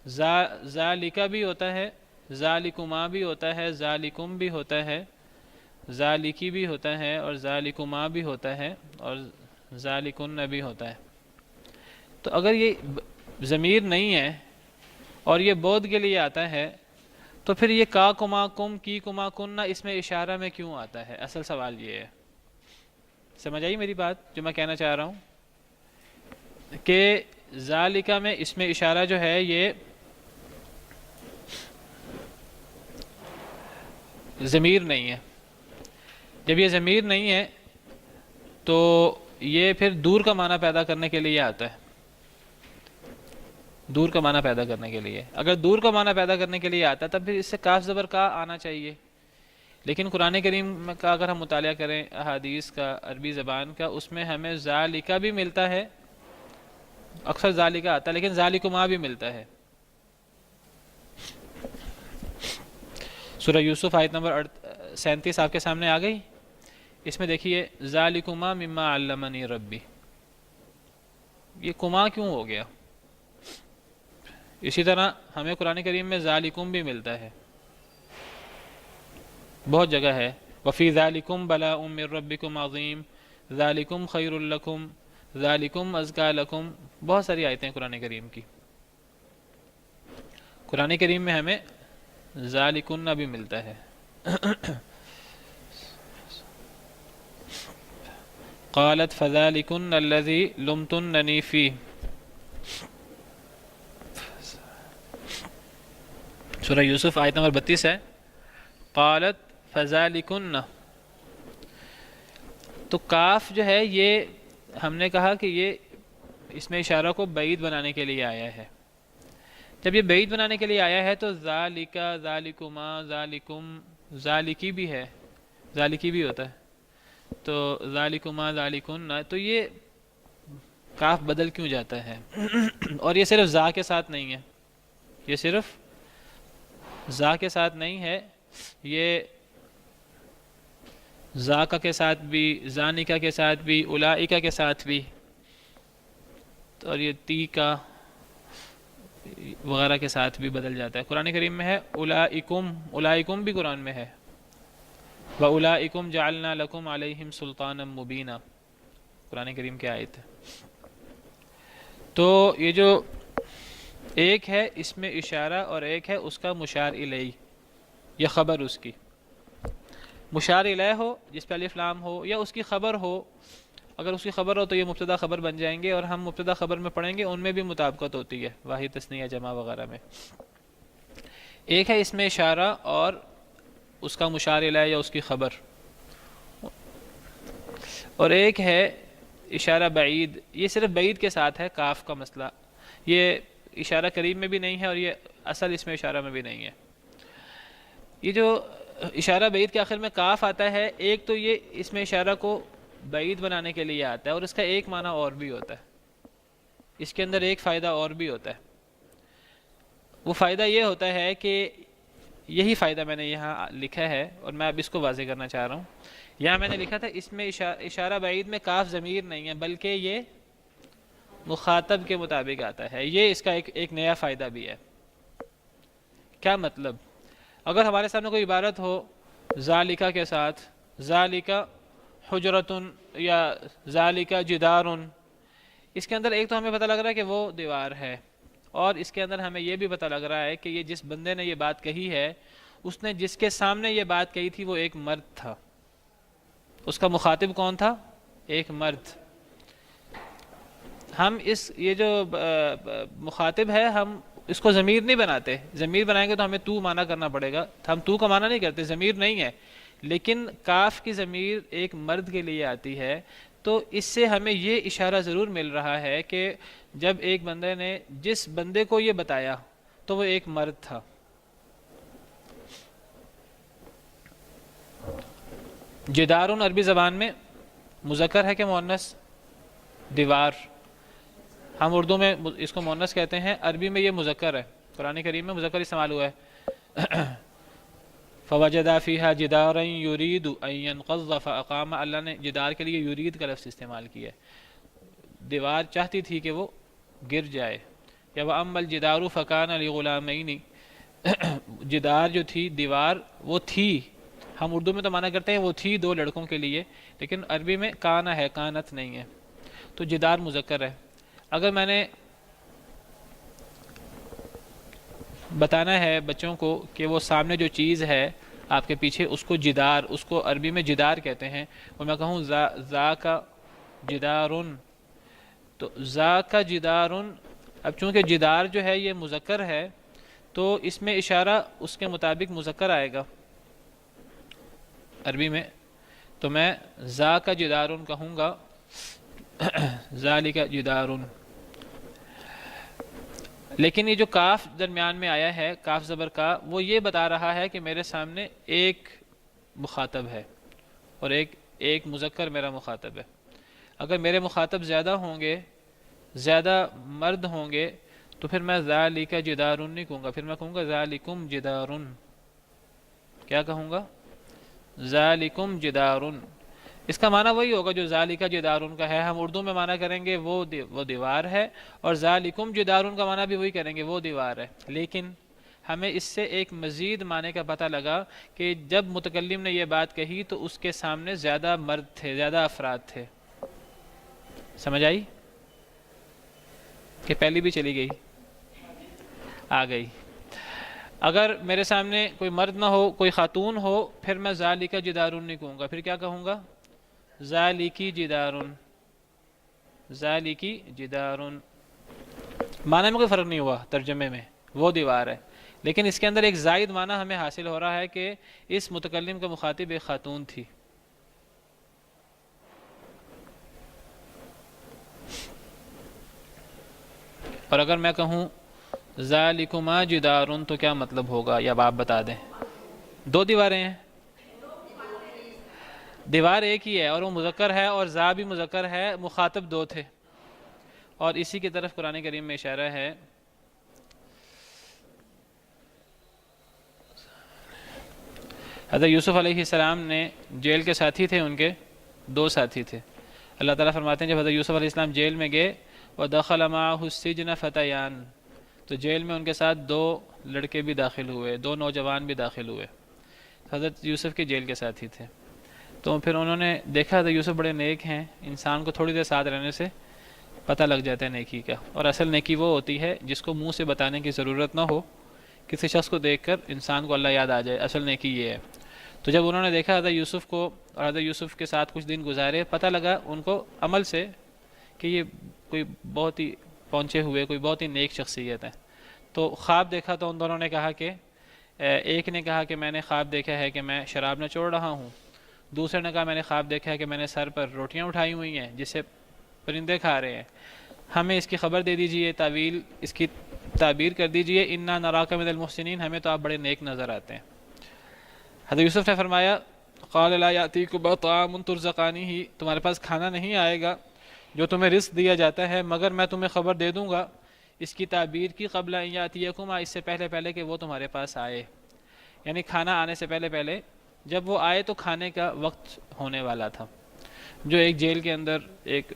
ذالکا بھی ہوتا ہے، ذالکما بھی ہوتا ہے، ذالکم بھی ہوتا ہے، ذالکی بھی ہوتا ہے، اور ذالکما بھی ہوتا ہے، اور ذالکن بھی ہوتا ہے. تو اگر یہ ضمیر نہیں ہے اور یہ بود کے لیے آتا ہے، تو پھر یہ کا کما کم کی کما کننا اس میں اشارہ میں کیوں آتا ہے؟ اصل سوال یہ ہے. سمجھ آئی میری بات جو میں کہنا چاہ رہا ہوں کہ ذالکہ میں اس میں اشارہ جو ہے یہ ضمیر نہیں ہے. جب یہ ضمیر نہیں ہے تو یہ پھر دور کا معنی پیدا کرنے کے لیے آتا ہے. دور کا معنی پیدا کرنے کے لیے، اگر دور کا معنی پیدا کرنے کے لیے آتا تب پھر اس سے کاف زبر کا آنا چاہیے. لیکن قرآن کریم کا اگر ہم مطالعہ کریں احادیث کا، عربی زبان کا، اس میں ہمیں ذالکہ بھی ملتا ہے، اکثر ذالکہ آتا ہے، لیکن ذالکما بھی ملتا ہے. سورہ یوسف آیت نمبر 37 آپ کے سامنے آ گئی. اس میں دیکھیے ذالکما مما علمنی ربی، یہ کما کیوں ہو گیا؟ اسی طرح ہمیں قرآن کریم میں ذالکم بھی ملتا ہے، بہت جگہ ہے. وفی ذالکم بلاء من ربکم عظیم، ذالکم خیر لکم، ذالکم ازکا لکم، بہت ساری آیتیں ہیں قرآن کریم کی. قرآن کریم میں ہمیں ذالکن بھی ملتا ہے. قالت فذالکن الذی لمتننی فیہ، سورہ یوسف آیت نمبر 32 ہے. قالت فذالکن، تو کاف جو ہے یہ ہم نے کہا کہ یہ اس میں اشارہ کو بعید بنانے کے لیے آیا ہے. جب یہ بعید بنانے کے لیے آیا ہے تو ذالکہ، ذالکما، ذالکم، ذالکی بھی ہے، ذالکی بھی ہوتا ہے، تو ذالکما، ذالکن، تو یہ کاف بدل کیوں جاتا ہے؟ اور یہ صرف ذا کے ساتھ نہیں ہے، یہ صرف ذا کے ساتھ نہیں ہے، یہ ذاکہ کے ساتھ بھی، ذانکہ کے ساتھ بھی، اولئکہ کے ساتھ بھی، اور یہ تی کا وغیرہ کے ساتھ بھی بدل جاتا ہے. قرآن کریم میں ہے اولئکم، اولئکم بھی قرآن میں ہے. وَأُولَئِكُمْ جَعَلْنَا لَكُمْ عَلَيْهِمْ سُلْطَانًا مُبِينًا، قرآن کریم کی آیت ہے. تو یہ جو ایک ہے اس میں اشارہ اور ایک ہے اس کا مشار الیہ، یہ خبر اس کی. مشار الیہ ہو جس پہ الف لام ہو، یا اس کی خبر ہو. اگر اس کی خبر ہو تو یہ مبتدا خبر بن جائیں گے، اور ہم مبتدا خبر میں پڑھیں گے ان میں بھی مطابقت ہوتی ہے واحد تثنیہ جمع وغیرہ میں. ایک ہے اس میں اشارہ اور اس کا مشار الیہ یا اس کی خبر، اور ایک ہے اشارہ بعید. یہ صرف بعید کے ساتھ ہے، کاف کا مسئلہ. یہ اشارہ قریب میں بھی نہیں ہے اور یہ اصل اس میں اشارہ میں بھی نہیں ہے. یہ جو اشارہ بعید کے آخر میں کاف آتا ہے، ایک تو یہ اس میں اشارہ کو بعید بنانے کے لیے آتا ہے، اور اس کا ایک معنی اور بھی ہوتا ہے. اس کے اندر ایک فائدہ اور بھی ہوتا ہے. وہ فائدہ یہ ہوتا ہے کہ یہی فائدہ میں نے یہاں لکھا ہے اور میں اب اس کو واضح کرنا چاہ رہا ہوں. یہاں میں نے لکھا تھا اس میں اشارہ بعید میں کاف ضمیر نہیں ہے بلکہ یہ مخاطب کے مطابق آتا ہے. یہ اس کا ایک نیا فائدہ بھی ہے. کیا مطلب؟ اگر ہمارے سامنے کوئی عبارت ہو ذالکہ کے ساتھ، ذالکہ حجرتن یا ذالکہ جدارن، اس کے اندر ایک تو ہمیں پتہ لگ رہا ہے کہ وہ دیوار ہے، اور اس کے اندر ہمیں یہ بھی پتہ لگ رہا ہے کہ یہ جس بندے نے یہ بات کہی ہے، اس نے جس کے سامنے یہ بات کہی تھی وہ ایک مرد تھا. اس کا مخاطب کون تھا؟ ایک مرد. ہم یہ جو مخاطب ہے ہم اس کو ضمیر نہیں بناتے. ضمیر بنائیں گے تو ہمیں تو معنی کرنا پڑے گا. ہم تو کا معنی نہیں کرتے، ضمیر نہیں ہے، لیکن کاف کی ضمیر ایک مرد کے لیے آتی ہے. تو اس سے ہمیں یہ اشارہ ضرور مل رہا ہے کہ جب ایک بندے نے جس بندے کو یہ بتایا تو وہ ایک مرد تھا. جدارن عربی زبان میں مذکر ہے کہ مؤنث؟ دیوار. ہم اردو میں اس کو مؤنث کہتے ہیں، عربی میں یہ مذکر ہے. قرآن کریم میں مذکر استعمال ہوا ہے. فوجدا فیہا جدارا یرید ان ینقض فاقام، اللہ نے جدار کے لیے یرید کا لفظ استعمال کیا ہے. دیوار چاہتی تھی کہ وہ گر جائے. یا واما الجدار فکان لغلامین، جدار جو تھی، دیوار وہ تھی. ہم اردو میں تو معنی کرتے ہیں وہ تھی دو لڑکوں کے لیے، لیکن عربی میں کانا ہے، کانت نہیں ہے. تو جدار مذکر ہے. اگر میں نے بتانا ہے بچوں کو کہ وہ سامنے جو چیز ہے آپ کے پیچھے، اس کو جدار، اس کو عربی میں جدار کہتے ہیں. اور میں کہوں زا کا جدارن، تو زا کا جدارن، اب چونکہ جدار جو ہے یہ مذکر ہے تو اس میں اشارہ اس کے مطابق مذکر آئے گا عربی میں. تو میں زا کا جدارن کہوں گا، ذالک جدارن. لیکن یہ جو کاف درمیان میں آیا ہے، کاف زبر کا، وہ یہ بتا رہا ہے کہ میرے سامنے ایک مخاطب ہے اور ایک مذکر میرا مخاطب ہے. اگر میرے مخاطب زیادہ ہوں گے، زیادہ مرد ہوں گے، تو پھر میں ذالک جدارن نہیں کہوں گا، پھر میں کہوں گا ذالکم جدارن. کیا کہوں گا؟ ذالکم جدارن. اس کا معنی وہی ہوگا جو ذالک جدارن کا ہے. ہم اردو میں معنی کریں گے وہ دیوار ہے، اور ذالکم جدارن کا معنی بھی وہی کریں گے، وہ دیوار ہے. لیکن ہمیں اس سے ایک مزید معنی کا پتہ لگا کہ جب متکلم نے یہ بات کہی تو اس کے سامنے زیادہ مرد تھے، زیادہ افراد تھے. سمجھ آئی کہ پہلی بھی چلی گئی؟ آ گئی. اگر میرے سامنے کوئی مرد نہ ہو، کوئی خاتون ہو، پھر میں ذالک جدارن نہیں کہوں گا، پھر کیا کہوں گا؟ ذالکی جدارن. ذالکی جدارن. معنی میں کوئی فرق نہیں ہوا ترجمے میں، وہ دیوار ہے. لیکن اس کے اندر ایک زائد معنی ہمیں حاصل ہو رہا ہے کہ اس متکلم کا مخاطب ایک خاتون تھی. اور اگر میں کہوں ذالکما جدارن تو کیا مطلب ہوگا، یا آپ بتا دیں؟ دو دیواریں ہیں. دیوار ایک ہی ہے اور وہ مذکر ہے، اور ذا بھی مذکر ہے، مخاطب دو تھے. اور اسی کی طرف قرآن کریم میں اشارہ ہے. حضرت یوسف علیہ السلام نے جیل کے ساتھی تھے، ان کے دو ساتھی تھے. اللہ تعالیٰ فرماتے ہیں جب حضرت یوسف علیہ السلام جیل میں گئے وَدَخَلَ مَعَهُ السِّجْنَ فَتَيَانِ، تو جیل میں ان کے ساتھ دو لڑکے بھی داخل ہوئے، دو نوجوان بھی داخل ہوئے. حضرت یوسف کے جیل کے ساتھی تھے. تو پھر انہوں نے دیکھا حضرت یوسف بڑے نیک ہیں، انسان کو تھوڑی دیر ساتھ رہنے سے پتہ لگ جاتا ہے نیکی کا. اور اصل نیکی وہ ہوتی ہے جس کو منہ سے بتانے کی ضرورت نہ ہو، کسی شخص کو دیکھ کر انسان کو اللہ یاد آ جائے، اصل نیکی یہ ہے. تو جب انہوں نے دیکھا حضرت یوسف کو اور حضرت یوسف کے ساتھ کچھ دن گزارے، پتہ لگا ان کو عمل سے کہ یہ کوئی بہت ہی پہنچے ہوئے، کوئی بہت ہی نیک شخصیت ہے. تو خواب دیکھا تو ان دونوں نے کہا کہ ایک نے کہا کہ میں نے خواب دیکھا ہے کہ میں شراب نہ چھوڑ رہا ہوں، دوسرے نے کہا میں نے خواب دیکھا ہے کہ میں نے سر پر روٹیاں اٹھائی ہوئی ہیں جس سے پرندے کھا رہے ہیں، ہمیں اس کی خبر دے دیجئے، تعویل اس کی تعبیر کر دیجئے، انا نراک من المحسنین، ہمیں تو آپ بڑے نیک نظر آتے ہیں. حضرت یوسف نے فرمایا قال لا یاتیکم طعام ترزقانہ، تمہارے پاس کھانا نہیں آئے گا جو تمہیں رزق دیا جاتا ہے، مگر میں تمہیں خبر دے دوں گا. اس کی تعبیر کی قبل ان یاتیکم، اس سے پہلے پہلے کہ وہ تمہارے پاس آئے، یعنی کھانا آنے سے پہلے پہلے جب وہ آئے تو کھانے کا وقت ہونے والا تھا. جو ایک جیل کے اندر ایک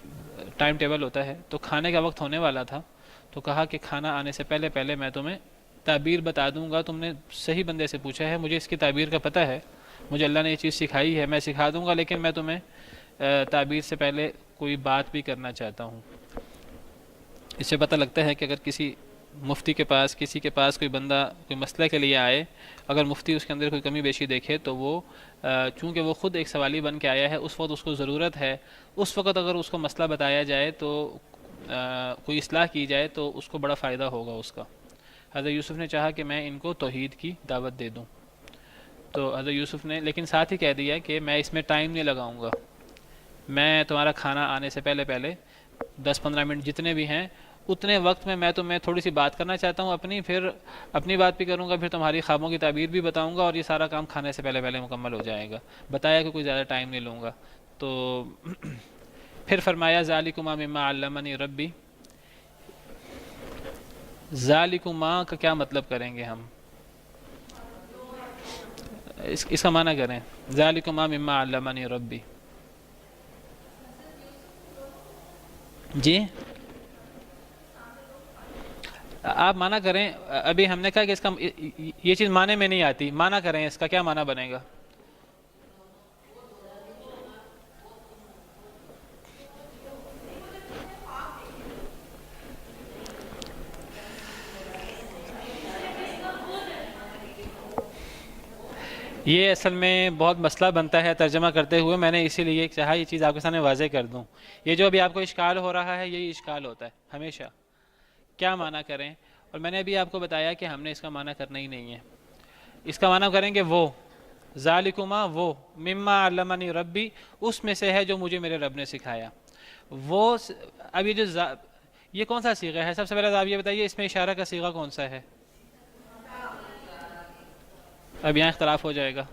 ٹائم ٹیبل ہوتا ہے، تو کھانے کا وقت ہونے والا تھا. تو کہا کہ کھانا آنے سے پہلے پہلے میں تمہیں تعبیر بتا دوں گا. تم نے صحیح بندے سے پوچھا ہے، مجھے اس کی تعبیر کا پتہ ہے، مجھے اللہ نے یہ چیز سکھائی ہے، میں سکھا دوں گا، لیکن میں تمہیں تعبیر سے پہلے کوئی بات بھی کرنا چاہتا ہوں. اس سے پتہ لگتا ہے کہ اگر کسی مفتی کے پاس، کسی کے پاس کوئی بندہ کوئی مسئلہ کے لیے آئے، اگر مفتی اس کے اندر کوئی کمی بیشی دیکھے تو وہ چونکہ وہ خود ایک سوالی بن کے آیا ہے، اس وقت اس کو ضرورت ہے، اس وقت اگر اس کو مسئلہ بتایا جائے تو کوئی اصلاح کی جائے تو اس کو بڑا فائدہ ہوگا اس کا. حضرت یوسف نے چاہا کہ میں ان کو توحید کی دعوت دے دوں. تو حضرت یوسف نے لیکن ساتھ ہی کہہ دیا کہ میں اس میں ٹائم نہیں لگاؤں گا، میں تمہارا کھانا آنے سے پہلے پہلے 10-15 منٹ جتنے بھی ہیں اتنے وقت میں تمہیں تھوڑی سی بات کرنا چاہتا ہوں پھر اپنی بات بھی کروں گا، پھر تمہاری خوابوں کی تعبیر بھی بتاؤں گا، اور یہ سارا کام کھانے سے پہلے پہلے مکمل ہو جائے گا. بتایا کہ کوئی زیادہ ٹائم نہیں لوں گا. تو پھر فرمایا ذالکما مما علمنی ربی. ذالکما کا کیا مطلب کریں گے ہم؟ اس کا معنی کریں ذالکما مما علمنی ربی. جی آپ معنی کریں. ابھی ہم نے کہا کہ اس کا یہ چیز معنی میں نہیں آتی، معنی کریں اس کا کیا معنی بنے گا؟ یہ اصل میں بہت مسئلہ بنتا ہے ترجمہ کرتے ہوئے، میں نے اسی لیے چاہا یہ چیز آپ کے سامنے واضح کر دوں۔ یہ جو ابھی آپ کو اشکال ہو رہا ہے یہی اشکال ہوتا ہے ہمیشہ، کیا معنی کریں؟ اور میں نے ابھی آپ کو بتایا کہ ہم نے اس کا معنی کرنا ہی نہیں ہے، اس کا معنی کریں گے وہ ذالکما، وہ مما علمنی ربی، اس میں سے ہے جو مجھے میرے رب نے سکھایا۔ وہ اب یہ جو یہ کون سا صیغہ ہے؟ سب سے پہلے آپ یہ بتائیے اس میں اشارہ کا صیغہ کون سا ہے؟ اب یہاں اختلاف ہو جائے گا،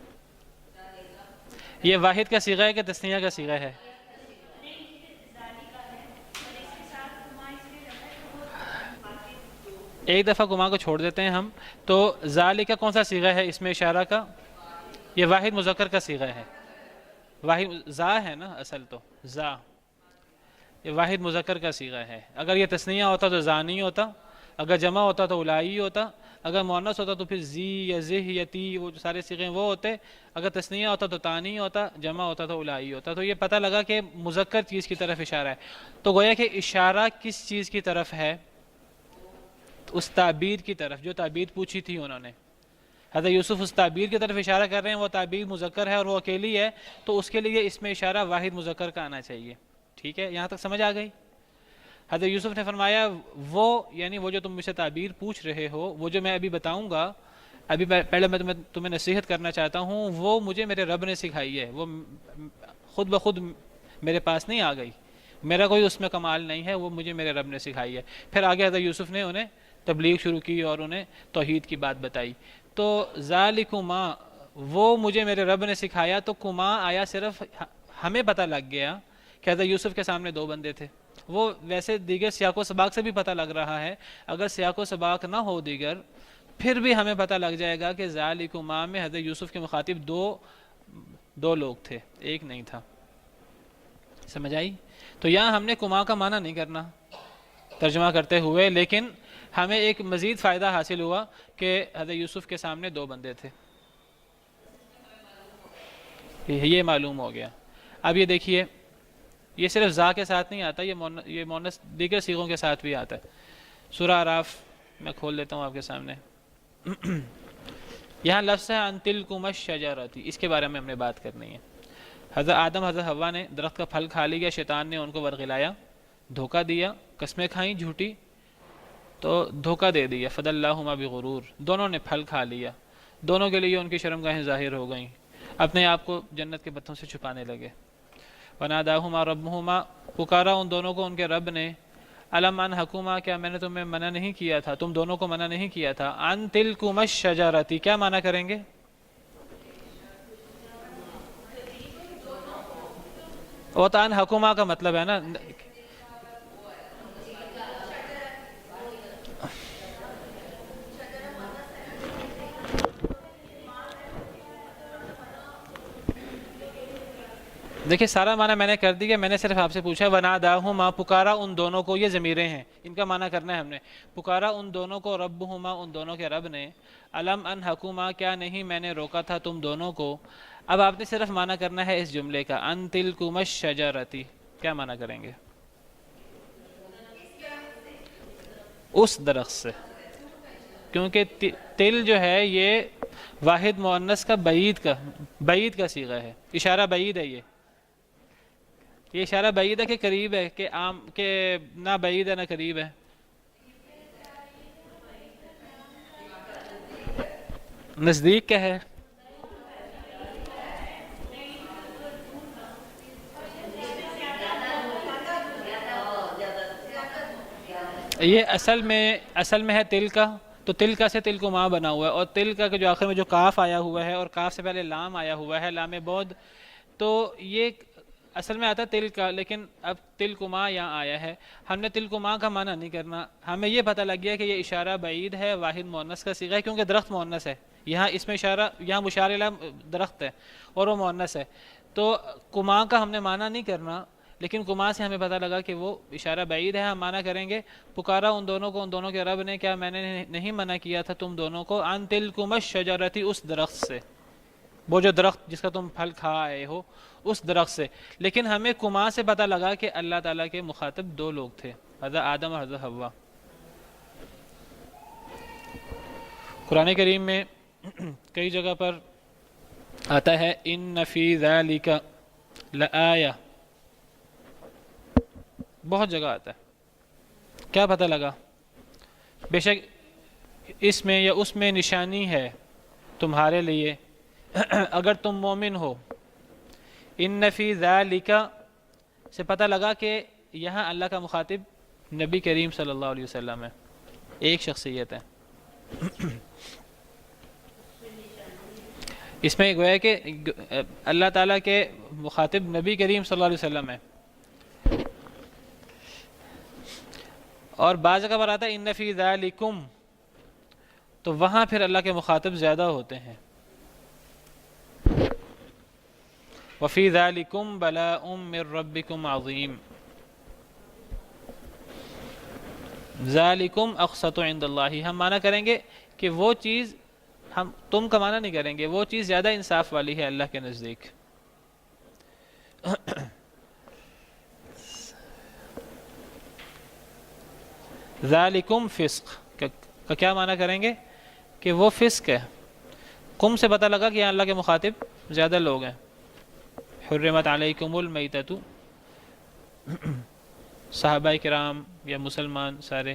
یہ واحد کا صیغہ ہے کہ تثنیہ کا صیغہ ہے؟ ایک دفعہ کما کو چھوڑ دیتے ہیں ہم، تو ذالک کون سا صیغہ ہے اس میں اشارہ کا؟ یہ واحد مذکر کا صیغہ ہے، واحد زا ہے نا اصل تو، زا یہ واحد مذکر کا صیغہ ہے۔ اگر یہ تثنیہ ہوتا تو زانی ہوتا، اگر جمع ہوتا تو الائی ہوتا، اگر مؤنث ہوتا تو پھر زی یا زہ یا تی، وہ جو سارے صیغے وہ ہوتے، اگر تثنیہ ہوتا تو تانی ہوتا، جمع ہوتا تو الائی ہوتا۔ تو یہ پتہ لگا کہ مذکر چیز کی طرف اشارہ ہے، تو گویا کہ اشارہ کس چیز کی طرف ہے؟ اس تعبیر کی طرف جو تعبیر پوچھی تھی انہوں نے۔ حضرت یوسف اس تعبیر کی طرف اشارہ کر رہے ہیں، وہ تعبیر مذکر ہے اور وہ اکیلی ہے، تو اس کے لیے اس میں اشارہ واحد مذکر کا آنا چاہیے۔ ٹھیک ہے، یہاں تک سمجھ آ گئی؟ حضرت یوسف نے فرمایا وہ، یعنی وہ جو تم مجھ سے تعبیر پوچھ رہے ہو، وہ جو میں ابھی بتاؤں گا، ابھی پہلے میں تمہیں نصیحت کرنا چاہتا ہوں، وہ مجھے میرے رب نے سکھائی ہے، وہ خود بخود میرے پاس نہیں آ گئی، میرا کوئی اس میں کمال نہیں ہے، وہ مجھے میرے رب نے سکھائی ہے۔ پھر آگے حضرت یوسف نے انہیں تبلیغ شروع کی اور انہیں توحید کی بات بتائی۔ تو ذالکما، وہ مجھے میرے رب نے سکھایا، تو کما آیا صرف ہمیں پتہ لگ گیا کہ حضرت یوسف کے سامنے دو بندے تھے۔ وہ ویسے دیگر سیاق و سباق سے بھی پتہ لگ رہا ہے، اگر سیاق و سباق نہ ہو دیگر پھر بھی ہمیں پتہ لگ جائے گا کہ ذالکما میں حضرت یوسف کے مخاطب دو لوگ تھے، ایک نہیں تھا۔ سمجھ آئی؟ تو یہاں ہم نے کما کا معنی نہیں کرنا ترجمہ کرتے ہوئے، لیکن ہمیں ایک مزید فائدہ حاصل ہوا کہ حضرت یوسف کے سامنے دو بندے تھے، یہ معلوم ہو گیا۔ اب یہ دیکھیے، یہ صرف زا کے ساتھ نہیں آتا، یہ مونس دیگر صیغوں کے ساتھ بھی آتا ہے۔ سورہ اعراف میں کھول لیتا ہوں آپ کے سامنے، یہاں لفظ ہے ان تلکم الشجرۃ، اس کے بارے میں ہم نے بات کرنی ہے۔ حضرت آدم حضرت حوا نے درخت کا پھل کھا لیا، شیطان نے ان کو ورغلایا، دھوکہ دیا، قسمیں کھائیں جھوٹی تو دھوکہ دے دیا، فدلاہما بغرور، دونوں نے پھل کھا لیا، دونوں کے لیے ان کی شرمگاہیں ظاہر ہو گئیں، اپنے آپ کو جنت کے پتوں سے چھپانے لگے۔ وناداہما ربہما، پکارا ان دونوں کو ان کے رب نے، الم انہکما، کیا میں نے تمہیں منع نہیں کیا تھا، تم دونوں کو منع نہیں کیا تھا، ان تلکما الشجرۃ، کیا معنی کریں گے؟ وہ تو انہکما کا مطلب ہے نا، دیکھیں سارا معنی میں نے کر دیا، میں نے صرف آپ سے پوچھا وناداہما، پکارا ان دونوں کو، یہ ضمیریں ہیں ان کا معنی کرنا ہے ہم نے، پکارا ان دونوں کو، ربہما، ان دونوں کے رب نے، الم انہکما، کیا نہیں میں نے روکا تھا تم دونوں کو۔ اب آپ نے صرف معنی کرنا ہے اس جملے کا، ان تلکما الشجرۃ، کیا معنی کریں گے؟ اس درخت سے، کیونکہ تل جو ہے یہ واحد مؤنث کا بعید کا صیغہ ہے، اشارہ بعید ہے، یہ اشارہ بعید ہے کہ قریب ہے، کہ عام کہ نہ بعید ہے نہ قریب ہے؟ نزدیک کا ہے۔ یہ اصل میں ہے تل کا، تو تل کا سے تل کو ماں بنا ہوا ہے، اور تل کا جو آخر میں جو کاف آیا ہوا ہے اور کاف سے پہلے لام آیا ہوا ہے، لام بود، تو یہ اصل میں آتا تل کا، لیکن اب تل کما یہاں آیا ہے، ہم نے تل کما کا معنی نہیں کرنا، ہمیں یہ پتہ لگ گیا کہ یہ اشارہ بعید ہے، واحد مؤنث کا صیغہ ہے، کیونکہ درخت مؤنث ہے، یہاں اس میں اشارہ، یہاں مشار الی درخت ہے اور وہ مؤنث ہے، تو کما کا ہم نے معنی نہیں کرنا، لیکن کما سے ہمیں پتہ لگا کہ وہ اشارہ بعید ہے، ہم معنی کریں گے پکارا ان دونوں کو، ان دونوں کے رب نے، کیا میں نے نہیں منع کیا تھا تم دونوں کو، ان تلکما الشجرۃ، اس درخت سے، وہ جو درخت جس کا تم پھل کھا آئے ہو اس درخت سے۔ لیکن ہمیں کما سے پتہ لگا کہ اللہ تعالیٰ کے مخاطب دو لوگ تھے، حضرت آدم اور حضرت حوا۔ قرآن کریم میں کئی جگہ پر آتا ہے ان فی ذالک لآیہ، بہت جگہ آتا ہے. کیا پتہ لگا؟ بے شک اس میں یا اس میں نشانی ہے تمہارے لیے اگر تم مومن ہو. ان فی ذالک سے پتہ لگا کہ یہاں اللہ کا مخاطب نبی کریم صلی اللہ علیہ وسلم ہے، ایک شخصیت ہے. اس میں گویا کہ اللہ تعالیٰ کے مخاطب نبی کریم صلی اللہ علیہ وسلم ہے. اور بعض جگہ پر آتا ہے ان فی ذالکم، تو وہاں پھر اللہ کے مخاطب زیادہ ہوتے ہیں. وفی ذالکم بلاء من ربکم عظیم، ذالکم اقسط عند اللہ. ہم معنی کریں گے کہ وہ چیز، ہم تم کا معنی نہیں کریں گے، وہ چیز زیادہ انصاف والی ہے اللہ کے نزدیک. ذالکم فسق کا کیا معنی کریں گے کہ وہ فسق ہے. کم سے پتہ لگا کہ یہاں اللہ کے مخاطب زیادہ لوگ ہیں. حرمت علیکم المیتۃ، صحابہ کرام یا مسلمان سارے.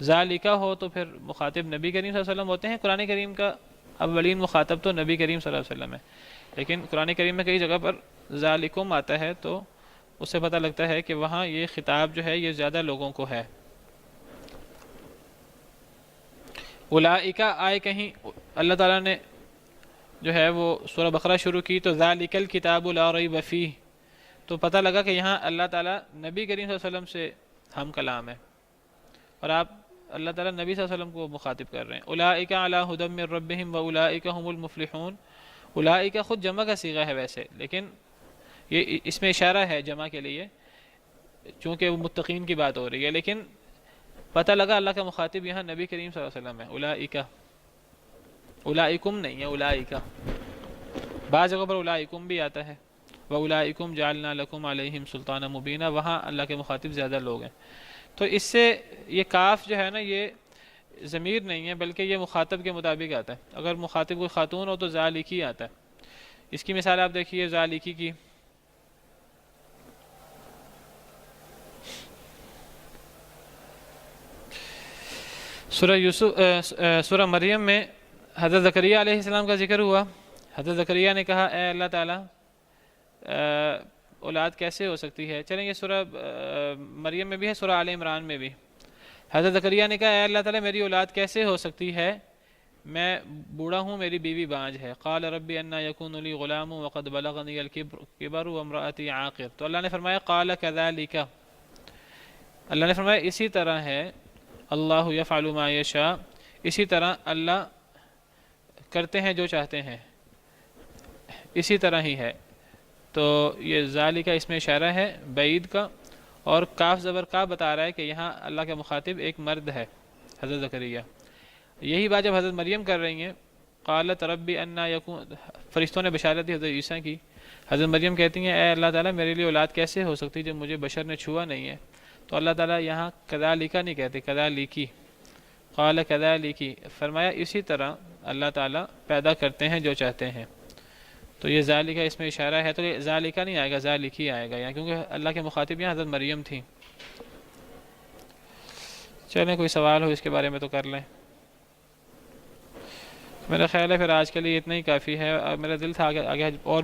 ذالکہ ہو تو پھر مخاطب نبی کریم صلی اللہ علیہ وسلم ہوتے ہیں. قرآن کریم کا اولین مخاطب تو نبی کریم صلی اللہ علیہ وسلم ہے، لیکن قرآن کریم میں کئی جگہ پر ذالکم آتا ہے تو اس سے پتہ لگتا ہے کہ وہاں یہ خطاب جو ہے یہ زیادہ لوگوں کو ہے. اولئک آئے کہیں اللہ تعالیٰ نے جو ہے وہ سورہ بقرہ شروع کی تو ذالک الکتاب لا ریب فیہ، تو پتہ لگا کہ یہاں اللہ تعالیٰ نبی کریم صلی اللہ علیہ وسلم سے ہم کلام ہے، اور آپ اللہ تعالیٰ نبی صلی اللہ علیہ وسلم کو مخاطب کر رہے ہیں. اولئک علی ھدی من ربہم واولئک ھم المفلحون. اولئک خود جمع کا صیغہ ہے ویسے، لیکن یہ اس میں اشارہ ہے جمع کے لیے چونکہ وہ متقین کی بات ہو رہی ہے، لیکن پتہ لگا اللہ کا مخاطب یہاں نبی کریم صلی اللہ علیہ وسلم ہے. اولئک، اولئکم نہیں ہے، اولئک. بعض جگہ پر اولئکم بھی آتا ہے. واولئکم جعلنا لکم علیہم سلطانا مبینا، وہاں اللہ کے مخاطب زیادہ لوگ ہیں. تو اس سے یہ کاف جو ہے نا یہ ضمیر نہیں ہے بلکہ یہ مخاطب کے مطابق آتا ہے. اگر مخاطب کوئی خاتون ہو تو ذالکی آتا ہے. اس کی مثال آپ دیکھیے ذالکی کی. سورہ مریم میں حضرت زکریا علیہ السلام کا ذکر ہوا. حضرت زکریا نے کہا اے اللہ تعالیٰ اولاد کیسے ہو سکتی ہے. چلیں یہ سورہ مریم میں بھی ہے، سورہ آل عمران میں بھی. حضرت زکریا نے کہا اے اللہ تعالیٰ میری اولاد کیسے ہو سکتی ہے، میں بوڑھا ہوں، میری بیوی بانجھ ہے. قال ربی انا یکون لی غلام وقد بلغنی الکبر وامرأتی عاقر. تو اللہ نے فرمایا قال کذالک، اللہ نے فرمایا اسی طرح ہے، اللہ یفعل ما یشاء، اسی طرح اللہ کرتے ہیں جو چاہتے ہیں، اسی طرح ہی ہے. تو یہ ذالک اس میں اشارہ ہے بعید کا، اور کاف زبر کا بتا رہا ہے کہ یہاں اللہ کا مخاطب ایک مرد ہے حضرت زکریا. یہی بات جب حضرت مریم کر رہی ہیں قالت ربی انا یکون، فرشتوں نے بشارت دی حضرت عیسیٰ کی. حضرت مریم کہتی ہیں اے اللہ تعالیٰ میرے لیے اولاد کیسے ہو سکتی جب مجھے بشر نے چھوا نہیں ہے. تو اللہ تعالیٰ یہاں کذالک نہیں کہتے، کذالکی. قال کذالکی، فرمایا اسی طرح اللہ تعالیٰ پیدا کرتے ہیں جو چاہتے ہیں. تو یہ ذالک اس میں اشارہ ہے، تو یہ ذالک نہیں آئے گا، ذالکی آئے گا یہاں، کیونکہ اللہ کے مخاطب یہاں حضرت مریم تھیں. چلیں کوئی سوال ہو اس کے بارے میں تو کر لیں. میرا خیال ہے پھر آج کے لیے اتنا ہی کافی ہے. میرا دل تھا آگے اور